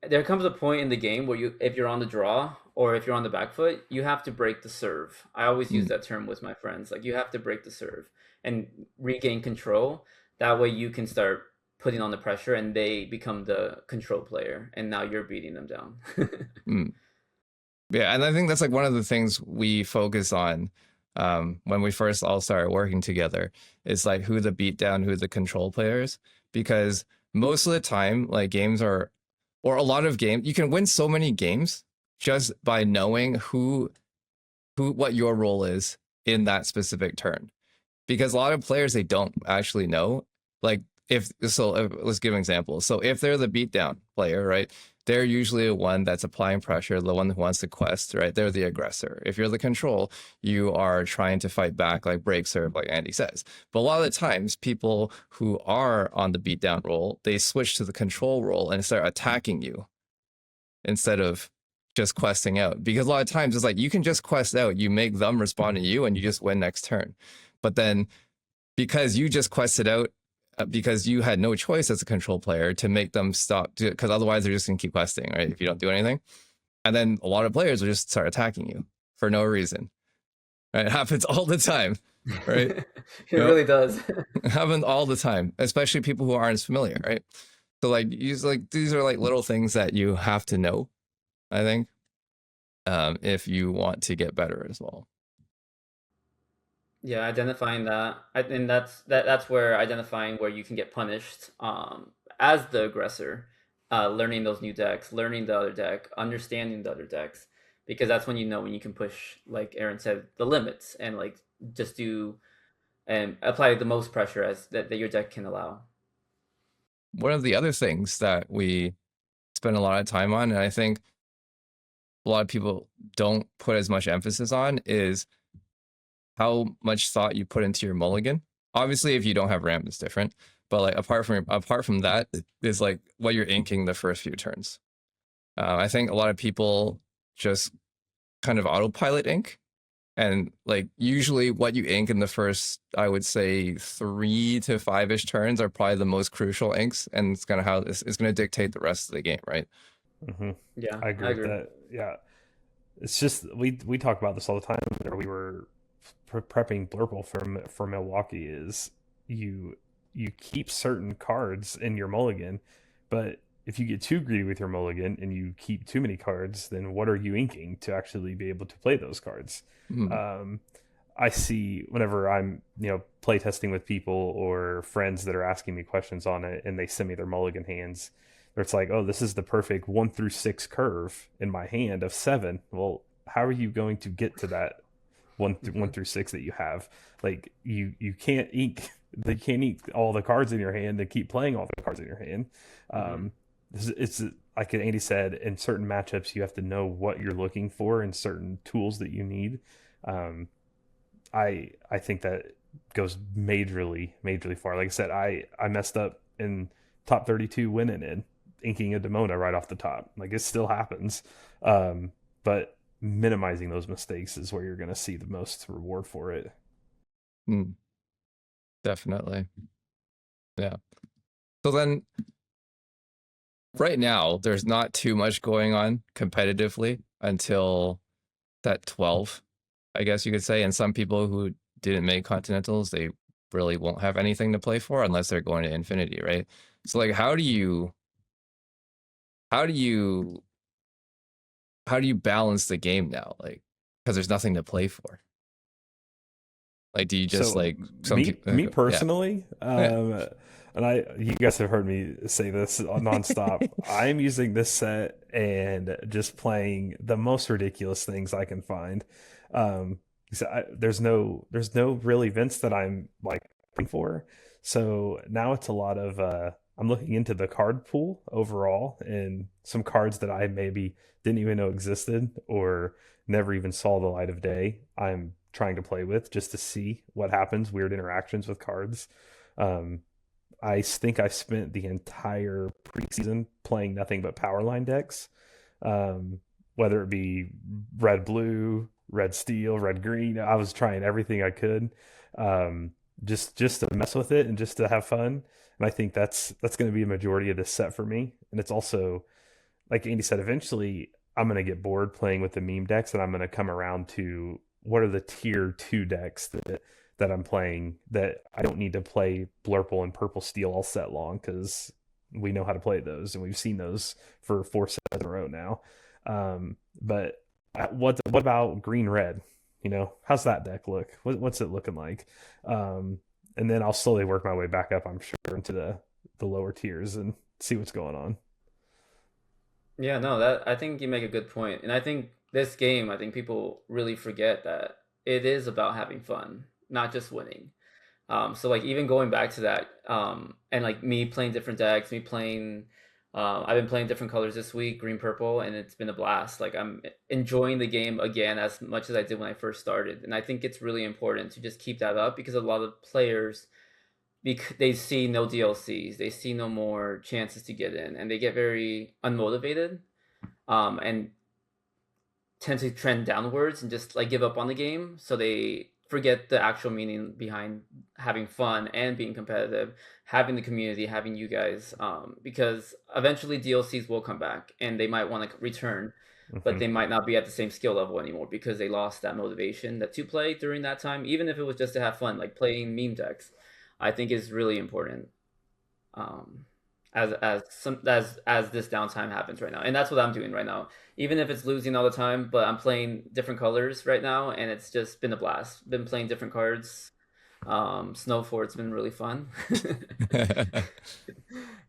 There comes a point in the game where if you're on the draw or if you're on the back foot, you have to break the serve. I always use that term with my friends. Like you have to break the serve and regain control. That way you can start putting on the pressure and they become the control player, and now you're beating them down. Yeah, and I think that's like one of the things we focus on when we first all started working together, is like who the beatdown, who the control players, because most of the time, like games are, or a lot of games, you can win so many games just by knowing what your role is in that specific turn. Because a lot of players, they don't actually know. Like let's give an example. So if they're the beatdown player, right? They're usually the one that's applying pressure, the one who wants to quest, right? They're the aggressor. If you're the control, you are trying to fight back, like break serve, like Andy says. But a lot of the times, people who are on the beatdown role, they switch to the control role and start attacking you instead of just questing out. Because a lot of times it's like you can just quest out, you make them respond to you, and you just win next turn. But then because you just quested out, because you had no choice as a control player to make them stop, because otherwise they're just gonna keep questing, right? If you don't do anything, and then a lot of players will just start attacking you for no reason, right? It happens all the time, right? It really does. It happens all the time, especially people who aren't as familiar, right? So like these are like little things that you have to know, I think, if you want to get better as well. Yeah, identifying that, and that's where identifying where you can get punished as the aggressor, learning those new decks, learning the other deck, understanding the other decks, because that's when you can push, like Aaron said, the limits, and like just do and apply the most pressure as that your deck can allow. One of the other things that we spend a lot of time on, and I think a lot of people don't put as much emphasis on, is how much thought you put into your mulligan. Obviously, if you don't have ramp, it's different. But like apart from that, is like what you're inking the first few turns. I think a lot of people just kind of autopilot ink, and like usually what you ink in the first, I would say 3 to 5-ish turns are probably the most crucial inks, and it's gonna dictate the rest of the game, right? Mm-hmm. Yeah, I agree with that. Yeah, it's just we talk about this all the time. We were prepping Blurple for Milwaukee. Is you keep certain cards in your mulligan, but if you get too greedy with your mulligan and you keep too many cards, then what are you inking to actually be able to play those cards? I see whenever I'm play testing with people or friends that are asking me questions on it, and they send me their mulligan hands, where it's like, oh, this is the perfect 1 through 6 curve in my hand of 7. Well, how are you going to get to that 1 through 6 that you have? Like you can't ink. They can't ink all the cards in your hand and keep playing all the cards in your hand. It's like Andy said, in certain matchups you have to know what you're looking for and certain tools that you need. I think that goes majorly far. Like I said, I messed up in top 32 winning and inking a Demona right off the top. Like it still happens, but minimizing those mistakes is where you're going to see the most reward for it. Definitely. Yeah. So then right now there's not too much going on competitively until that 12, I guess you could say. And some people who didn't make Continentals, they really won't have anything to play for unless they're going to Infinity, right? So like how do you how do you balance the game now? Like, because there's nothing to play for. Like, do you just So like some me people? me Yeah, personally, yeah. and you guys have heard me say this nonstop. I'm using this set and just playing the most ridiculous things I can find. So there's no real events that I'm like looking for. So now it's a lot of I'm looking into the card pool overall and some cards that I maybe didn't even know existed or never even saw the light of day. I'm trying to play with just to see what happens, weird interactions with cards. Um, think I spent the entire preseason playing nothing but power line decks, um, whether it be red blue, red steel, red green. I was trying everything I could, um, just to mess with it and just to have fun. And I think that's going to be a majority of this set for me. And it's also like Andy said, eventually I'm going to get bored playing with the meme decks, and I'm going to come around to what are the tier two decks that I'm playing that I don't need to play Blurple and Purple Steel all set long because we know how to play those and we've seen those for 4 sets in a row now. But what about green red? You know, how's that deck look? What's it looking like? And then I'll slowly work my way back up, I'm sure, into the lower tiers and see what's going on. Yeah, no, that I think you make a good point. And I think this game, I think people really forget that it is about having fun, not just winning. So like even going back to that, and like me playing different decks, me playing, I've been playing different colors this week, green, purple, and it's been a blast. Like I'm enjoying the game again as much as I did when I first started, and I think it's really important to just keep that up because a lot of players, they see no DLCs, they see no more chances to get in, and they get very unmotivated, and tend to trend downwards and just like give up on the game. So they forget the actual meaning behind having fun and being competitive, having the community, having you guys. Because eventually DLCs will come back and they might want to return, but Hmm. they might not be at the same skill level anymore because they lost that motivation that to play during that time, even if it was just to have fun, like playing meme decks. I think is really important. Um, as this downtime happens right now, and that's what I'm doing right now, even if it's losing all the time, but I'm playing different colors right now and it's just been a blast. Been playing different cards. Snow Fort's been really fun.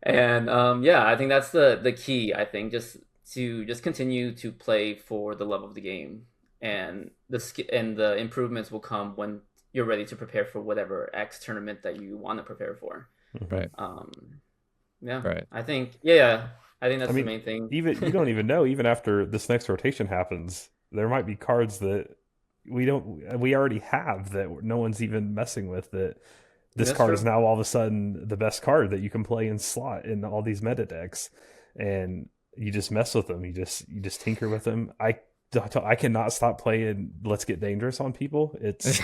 And yeah, I think that's the key. I think just continue to play for the love of the game, and the improvements will come when you're ready to prepare for whatever X tournament that you want to prepare for. Hmm. Right, um yeah, right. I think, yeah, I think I that's the mean, main thing. even you don't even know. Even after this next rotation happens, there might be cards that we already have that no one's even messing with. That this That's card is true. now all of a sudden the best card that you can play in slot in all these meta decks, and you just mess with them. You just tinker with them. I cannot stop playing Let's Get Dangerous on people. It's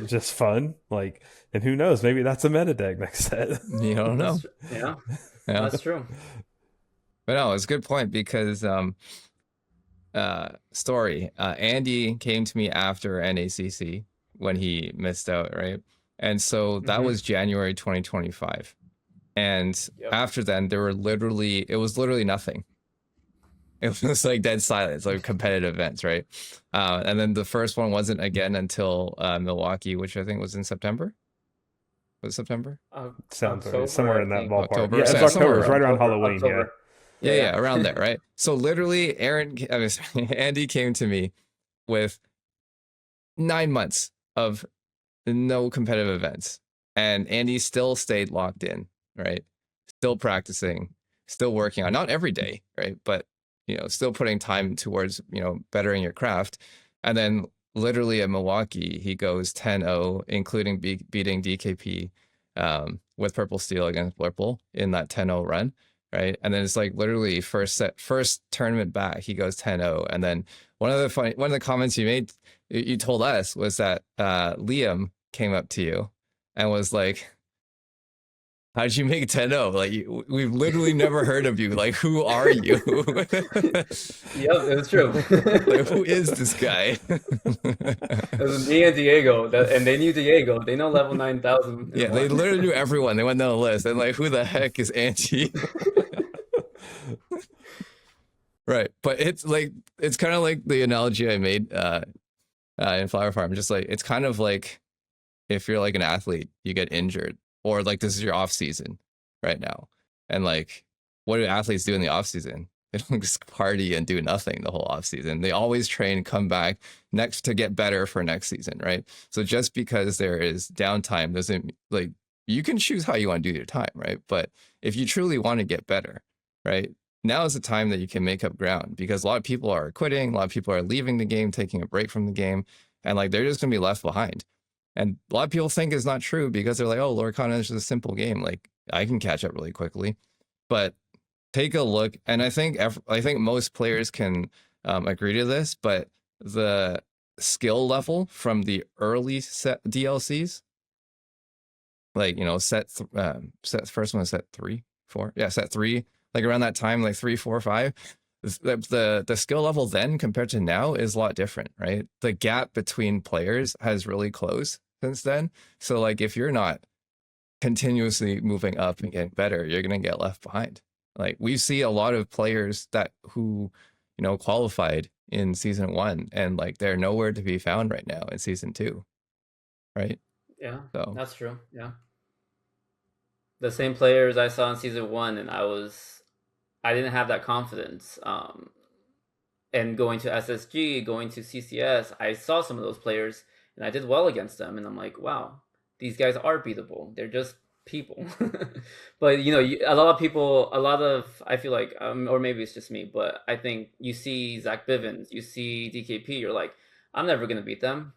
just fun. Like, and who knows? Maybe that's a meta deck next set. You don't That's know. true. Yeah, Yeah, that's true. but no, it's a good point because story. Andy came to me after NACC when he missed out, right? And so that Hmm. was January 2025. And Yep. after then, it was literally nothing. It was like dead silence, like competitive events, right? And then the first one wasn't again until Milwaukee, which I think was in September. Was it September? Sounds right. October, Somewhere I in that think. ballpark. October? Yeah, it So was yeah, somewhere October. It was around right there. around October, Halloween. Yeah. October. Yeah, Yeah, yeah, around there, right? So literally, I mean, Andy came to me with 9 months of no competitive events. And Andy still stayed locked in, right? Still practicing, still working on, not every day, right? But, still putting time towards, bettering your craft. And then literally at Milwaukee, he goes 10-0, including beating DKP with Purple Steel against Blurple in that 10-0 run, right? And then it's like literally first tournament back, he goes 10-0. And then one of the comments you told us was that Liam came up to you and was like, How did you make 10-0? Like, we've literally never heard of you. Like, who are you? Yep, it was true. Like, who is this guy? It was me and Diego, and they knew Diego. They know level 9,000 and Yeah, they one. literally knew everyone. They went down the list and like, who the heck is Angie? Right. But it's kind of like the analogy I made in Flower Farm. Just like it's kind of like if you're like an athlete, you get injured, or like this is your off season right now, and like what do athletes do in the off season? They don't just party and do nothing the whole off season. They always train, come back next to get better for next season, right? So just because there is downtime doesn't like you can choose how you want to do your time, right? But if you truly want to get better, right? Now is the time that you can make up ground because a lot of people are quitting, a lot of people are leaving the game, taking a break from the game, and like they're just gonna be left behind. And a lot of people think it's not true because they're like, oh, Lorcana is just a simple game. Like I can catch up really quickly. But take a look, and I think most players can agree to this, but the skill level from the early set DLCs, like set first one was set 3, 4, yeah, set 3, like around that time, like 3, 4, 5. The skill level then compared to now is a lot different, right? The gap between players has really closed since then. So like if you're not continuously moving up and getting better, you're gonna get left behind. Like we see a lot of players who qualified in season 1 and like they're nowhere to be found right now in season 2, right? Yeah, So that's true. Yeah. The same players I saw in season 1, and I didn't have that confidence. And going to SSG, going to CCS, I saw some of those players and I did well against them. And I'm like, wow, these guys are beatable. They're just people. But, I feel like, or maybe it's just me, but I think you see Zach Bivens, you see DKP, you're like, I'm never going to beat them.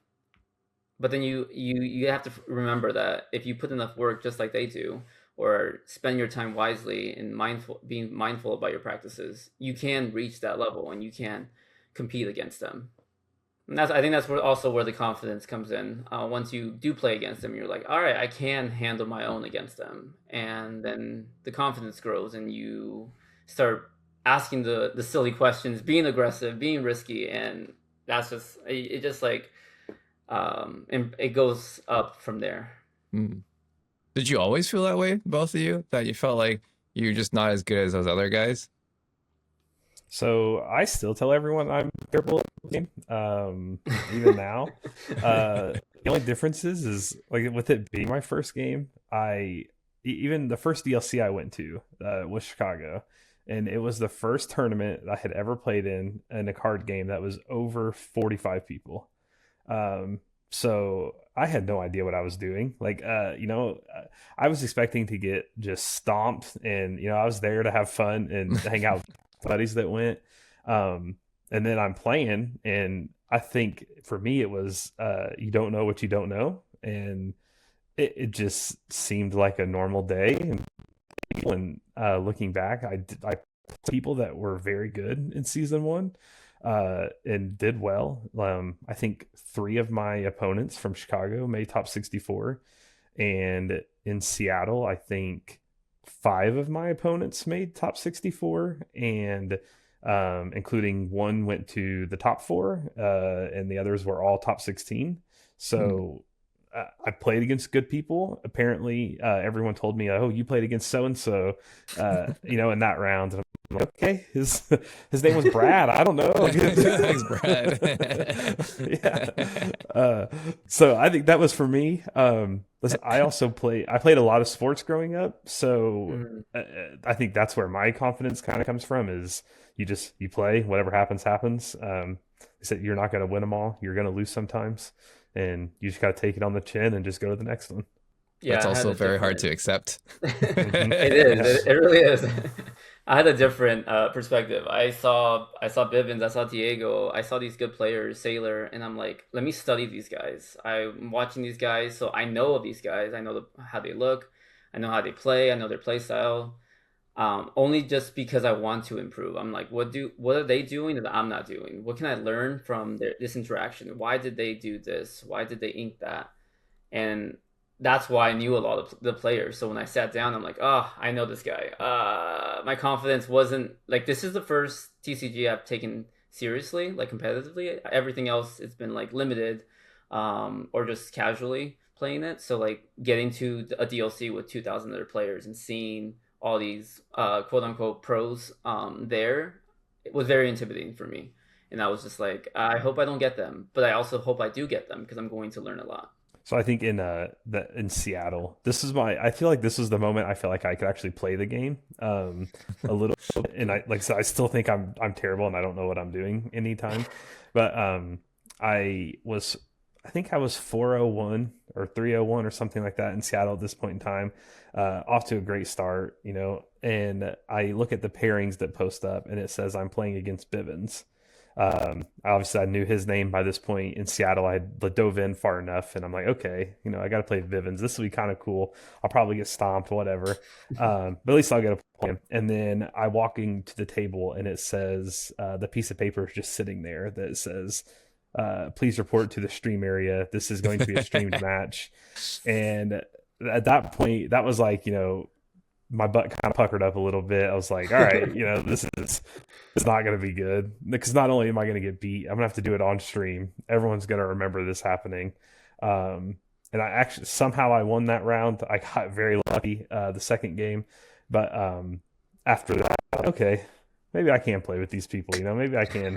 But then you have to remember that if you put enough work just like they do, or spend your time wisely and being mindful about your practices, you can reach that level and you can compete against them. And I think that's where the confidence comes in. Once you do play against them, you're like, all right, I can handle my own against them, and then the confidence grows, and you start asking the silly questions, being aggressive, being risky, and that's just it. Just like and it goes up from there. mm. Did you always feel that way, both of you, that you felt like you're just not as good as those other guys? So I still tell everyone I'm terrible at the game, even now. The only difference is like with it being my first game, even the first DLC I went to was Chicago, and it was the first tournament I had ever played in a card game that was over 45 people. So I had no idea what I was doing. Like, I was expecting to get just stomped, and I was there to have fun and hang out with buddies that went. And then I'm playing, and I think for me it was you don't know what you don't know, and it just seemed like a normal day. And looking back, I people that were very good in season 1 and did well. I think 3 of my opponents from Chicago made top 64, and in Seattle, I think 5 of my opponents made top 64, and including one went to the top 4, and the others were all top 16. So I played against good people. Apparently, everyone told me, "Oh, you played against so and so," in that round. And I'm like, okay, his name was Brad. I don't know. Thanks, Brad. Yeah. So I think that was for me. Listen, I played a lot of sports growing up, so I think that's where my confidence kind of comes from. Is you play, whatever happens, happens. They said you're not going to win them all. You're going to lose sometimes, and you just got to take it on the chin and just go to the next one. Yeah, That's also very hard to accept. It is. It really is. I had a different perspective. I saw Bivens, I saw Diego, I saw these good players, Sailor, and I'm like, let me study these guys. I'm watching these guys, so I know of these guys. I know how they look. I know how they play. I know their play style. Only just because I want to improve. I'm like, what are they doing that I'm not doing? What can I learn from this interaction? Why did they do this? Why did they ink that? And that's why I knew a lot of the players. So when I sat down, I'm like, oh, I know this guy. My confidence wasn't like, this is the first TCG I've taken seriously, like competitively. Everything else, it's been like limited, or just casually playing it. So like getting to a DLC with 2,000 other players and seeing all these quote unquote pros there, it was very intimidating for me. And I was just like, I hope I don't get them, but I also hope I do get them because I'm going to learn a lot. So I think in Seattle, I feel like this was the moment I feel like I could actually play the game a little bit. And I still think I'm terrible and I don't know what I'm doing anytime. But I think I was 401 or 301 or something like that in Seattle at this point in time. Off to a great start, and I look at the pairings that post up and it says I'm playing against Bivens. Obviously I knew his name by this point in Seattle. I had dove in far enough and I'm like, okay, I got to play Vivens. This will be kind of cool. I'll probably get stomped, whatever. But at least I'll get a play him. And then I walking to the table and it says, the piece of paper is just sitting there that says, please report to the stream area. This is going to be a streamed match. And at that point, that was like, my butt kind of puckered up a little bit. I was like, all right, this is not going to be good, because not only am I going to get beat, I'm going to have to do it on stream. Everyone's going to remember this happening. And I actually, somehow I won that round. I got very lucky the second game. But after that, okay, maybe I can play with these people, maybe I can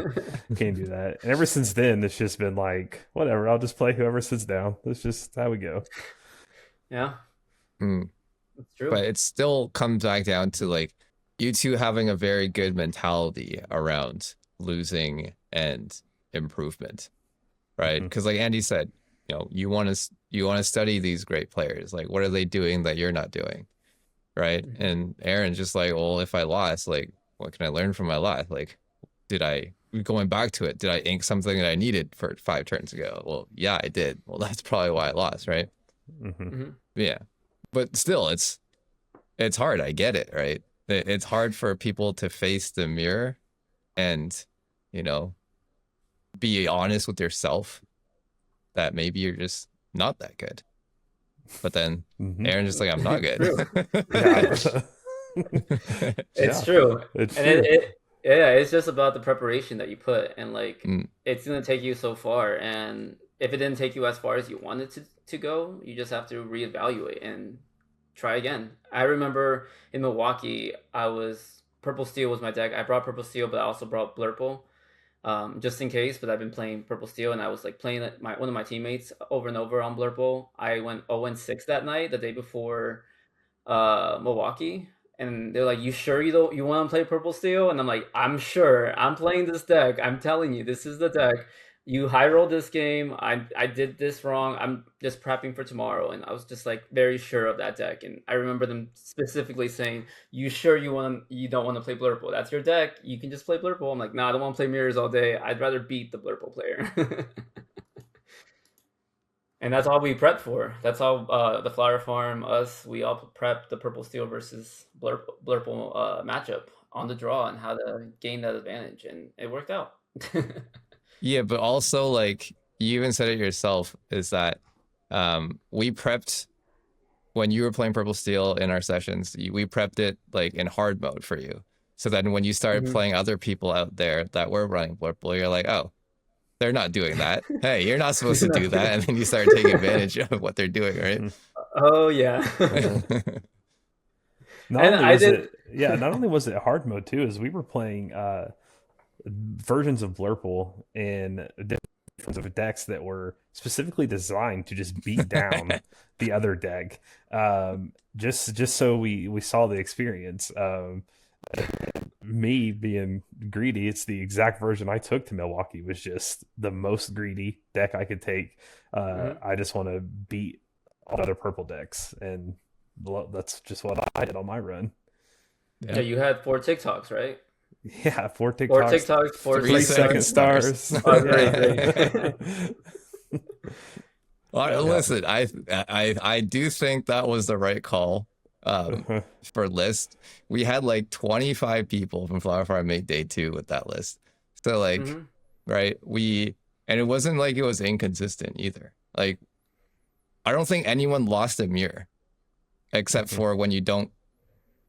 do that. And ever since then, it's just been like, whatever, I'll just play whoever sits down. That's just how we go. Yeah. Mm. That's true. But it still comes back down to like you two having a very good mentality around losing and improvement, right? Because like Andy said, you want to study these great players. Like, what are they doing that you're not doing, right? And Aaron's just like, well, if I lost, like, what can I learn from my loss? Like, going back to it, did I ink something that I needed for 5 turns ago? Well, yeah, I did. Well, that's probably why I lost, right? Yeah. But still, it's hard. I get it, right? It's hard for people to face the mirror and, be honest with yourself that maybe you're just not that good. But then Aaron's just like, I'm not good. It's true. It's true. It's just about the preparation that you put, and like it's gonna take you so far, and if it didn't take you as far as you wanted to go, you just have to reevaluate and try again. I remember in Milwaukee, Purple Steel was my deck. I brought Purple Steel, but I also brought Blurple, just in case. But I've been playing Purple Steel, and I was like playing one of my teammates over and over on Blurple. I went 0-6 that night, the day before Milwaukee. And they're like, you sure you want to play Purple Steel? And I'm like, I'm sure. I'm playing this deck. I'm telling you, this is the deck. You high rolled this game. I did this wrong. I'm just prepping for tomorrow. And I was just like very sure of that deck. And I remember them specifically saying, you sure you don't want to play Blurple? That's your deck. You can just play Blurple. I'm like, nah, I don't want to play mirrors all day. I'd rather beat the Blurple player. And that's all we prepped for. That's all the Flower Farm, we all prepped the Purple Steel versus Blurple matchup on the draw and how to gain that advantage. And it worked out. Yeah, but also, like, you even said it yourself, is that we prepped, when you were playing Purple Steel in our sessions, we prepped it, like, in hard mode for you. So then when you started playing other people out there that were running Blurple, you're like, oh, they're not doing that. Hey, you're not supposed to do that. And then you start taking advantage of what they're doing, right? Oh, yeah. Not only was it hard mode, too, is we were playing versions of Blurple in different of decks that were specifically designed to just beat down the other deck. Just so we saw the experience. Me being greedy, it's the exact version I took to Milwaukee, was just the most greedy deck I could take. I just want to beat all the other purple decks, and that's just what I did on my run. Yeah, you had 4 TikToks, right? Yeah, 4 TikToks, 3-second stars. Oh, great. Well, listen, I do think that was the right call. For list, we had like 25 people from Flower Farm made day 2 with that list. So like, right, and it wasn't like it was inconsistent either. Like, I don't think anyone lost a mirror except for when you don't,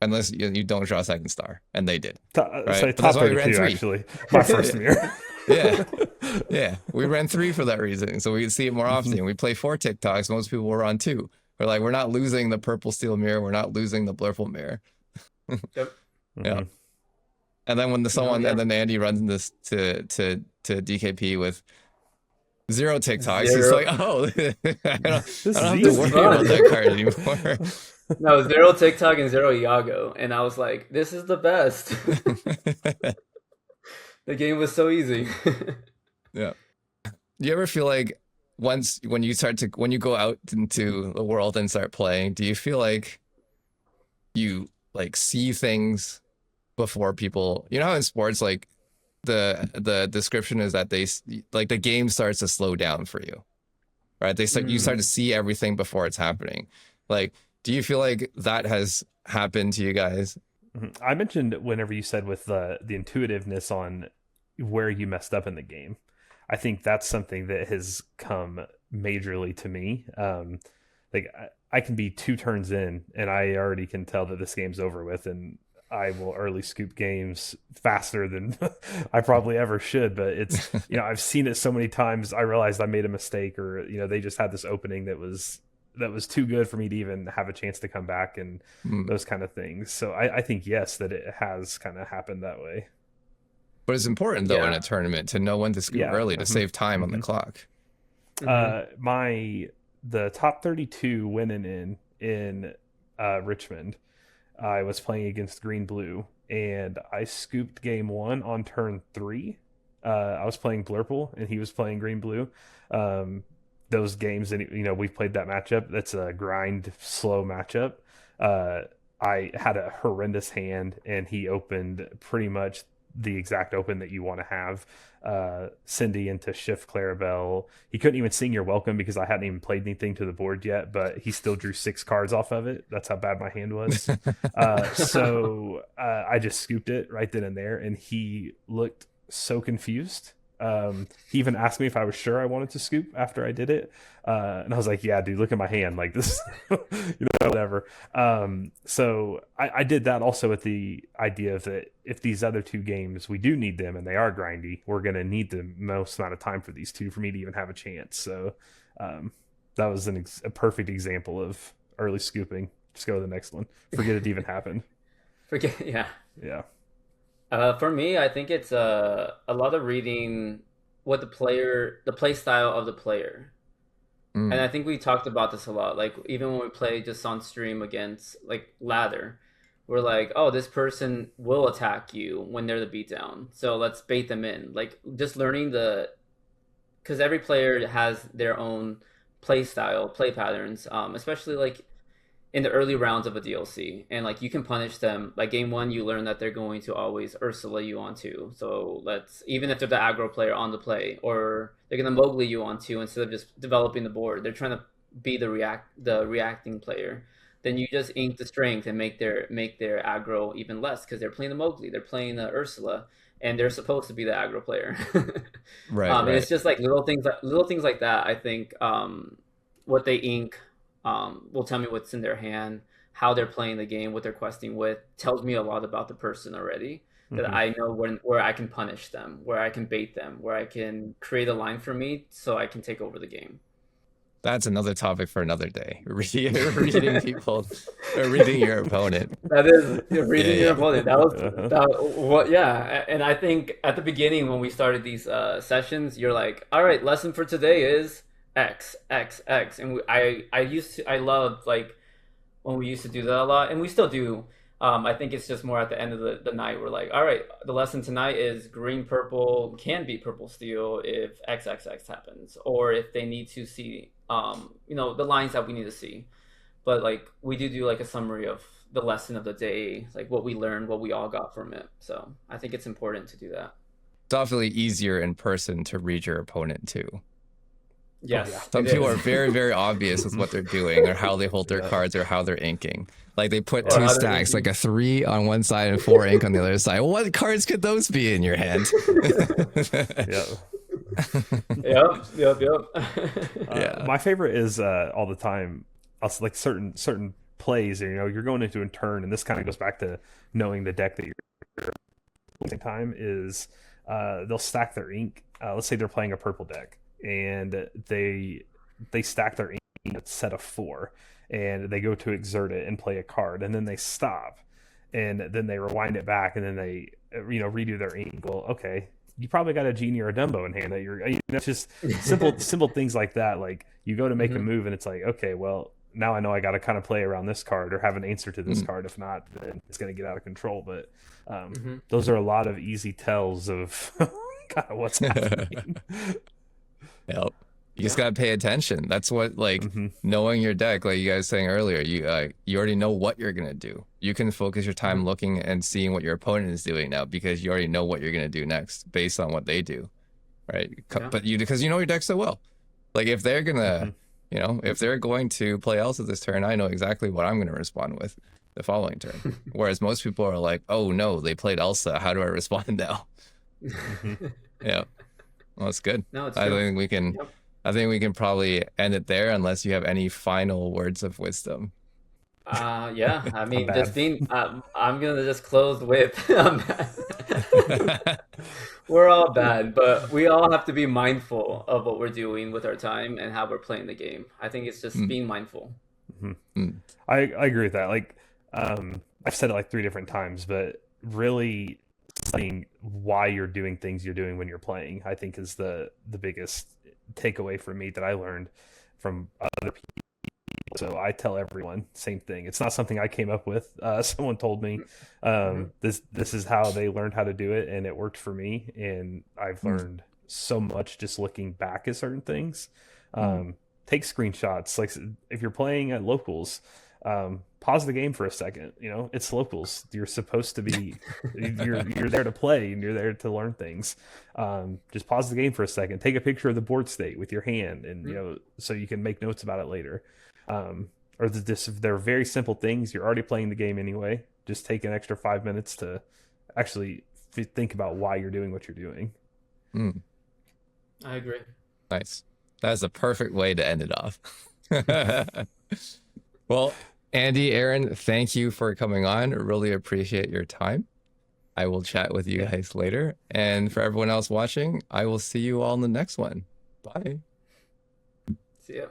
unless you don't draw a second star, and they did. Right? So But top that's why we ran 32 3. actually. My first mirror. Yeah, we ran 3 for that reason, so we could see it more often. We play 4 TikToks. Most people were on 2. We're like, we're not losing the purple steel mirror. We're not losing the blurple mirror. Yep. Yeah. And then when and then Andy runs this to DKP with 0 TikToks, he's like, oh, I don't have to worry about that card anymore. No, 0 TikTok and 0 Iago, and I was like, this is the best. The game was so easy. Yeah. Do you ever feel like when you go out into the world and start playing, do you feel like you like see things before people? You know how in sports, like the description is that the game starts to slow down for you, right? You start to see everything before it's happening. Like, do you feel like that has happened to you guys? I mentioned whenever you said with the intuitiveness on where you messed up in the game. I think that's something that has come majorly to me. Like I can be 2 turns in and I already can tell that this game's over with, and I will early scoop games faster than I probably ever should. But it's, I've seen it so many times. I realized I made a mistake, or, they just had this opening that was too good for me to even have a chance to come back, and those kind of things. So I think, yes, that it has kind of happened that way. But it's important, though, in a tournament to know when to scoop early to save time on the clock. The top 32 winning in Richmond, I was playing against Green Blue, and I scooped game 1 on turn 3. I was playing Blurple, and he was playing Green Blue. Those games, and we've played that matchup. That's a grind, slow matchup. I had a horrendous hand, and he opened pretty much the exact open that you want to have. Cindy into Shift Clarabelle. He couldn't even sing You're Welcome because I hadn't even played anything to the board yet, but he still drew 6 cards off of it. That's how bad my hand was. So I just scooped it right then and there, and he looked so confused. He even asked me if I was sure I wanted to scoop after I did it. And I was like, yeah, dude, look at my hand. Like this, whatever. So I did that also with the idea of that if these other 2 games, we do need them and they are grindy, we're going to need the most amount of time for these 2 for me to even have a chance. So, that was a perfect example of early scooping. Just go to the next one. Forget it even happened. Yeah. Yeah. For me, I think it's a lot of reading what the play style of the player. And I think we talked about this a lot. Like, even when we play just on stream against, like, Ladder, we're like, oh, this person will attack you when they're the beatdown. So let's bait them in. Like, just learning because every player has their own play style, play patterns, especially, like, in the early rounds of a DLC, and like you can punish them. Like game 1, you learn that they're going to always Ursula you onto. So even if they're the aggro player on the play, or they're gonna Mowgli you onto instead of just developing the board, they're trying to be the reacting player. Then you just ink the strength and make their aggro even less because they're playing the Mowgli, they're playing the Ursula, and they're supposed to be the aggro player. Right. And it's just like little things like that. I think what they ink will tell me what's in their hand, how they're playing the game, what they're questing with, tells me a lot about the person already. That I know where I can punish them, where I can bait them, where I can create a line for me so I can take over the game. That's another topic for another day. Reading people, or reading your opponent. That is reading your opponent. And I think at the beginning when we started these sessions, you're like, all right, lesson for today is X, X, X. And I loved like when we used to do that a lot, and we still do. I think it's just more at the end of the night. We're like, all right, the lesson tonight is green purple can beat purple steel if XXX happens, or if they need to see the lines that we need to see. But like we do like a summary of the lesson of the day, like what we learned, what we all got from it. So I think it's important to do that. It's definitely easier in person to read your opponent too. Yes. Some people are very, very obvious with what they're doing or how they hold their cards or how they're inking. Like they put two stacks, like a 3 on one side and 4 ink on the other side. What cards could those be in your hand? Yep. Yeah. My favorite is all the time. Also, like certain plays. You're going into a turn, and this kind of goes back to knowing the deck that you're at the same time. Is they'll stack their ink. Let's say they're playing a purple deck, and they stack their ink at set of 4, and they go to exert it and play a card, and then they stop, and then they rewind it back, and then they redo their ink. Well, okay, you probably got a genie or a Dumbo in hand that it's just simple things like that. Like you go to make a move, and it's like, okay, well, now I know I got to kind of play around this card or have an answer to this card. If not, then it's going to get out of control. But those are a lot of easy tells of kind of what's happening. Yep. You just gotta pay attention. That's what, like, knowing your deck, like you guys saying earlier, you already know what you're gonna do. You can focus your time looking and seeing what your opponent is doing now, because you already know what you're gonna do next based on what they do, right? Yeah. But because you know your deck so well. Like if they're gonna, if they're going to play Elsa this turn, I know exactly what I'm gonna respond with the following turn. Whereas most people are like, oh no, they played Elsa. How do I respond now? Yeah, well, that's good. No, it's I true. think we can. Yep. I think we can probably end it there unless you have any final words of wisdom. Yeah, I mean, bad. just being, I'm gonna just close with, we're all bad, but we all have to be mindful of what we're doing with our time and how we're playing the game. I think it's just being mindful. I agree with that. Like, I've said it like 3 different times, but really studying why you're doing things you're doing when you're playing, I think is the biggest takeaway for me that I learned from other people. So I tell everyone same thing. It's not something I came up with. Someone told me this is how they learned how to do it, and it worked for me. And I've learned so much just looking back at certain things. Take screenshots. Like if you're playing at locals, pause the game for a second. It's locals. You're supposed to be you're there to play, and you're there to learn things. Just pause the game for a second. Take a picture of the board state with your hand, and so you can make notes about it later. They're very simple things. You're already playing the game anyway. Just take an extra 5 minutes to actually think about why you're doing what you're doing. I agree. Nice. That's a perfect way to end it off. Well, Andy, Aaron, thank you for coming on. Really appreciate your time. I will chat with you guys later. And for everyone else watching, I will see you all in the next one. Bye. See ya.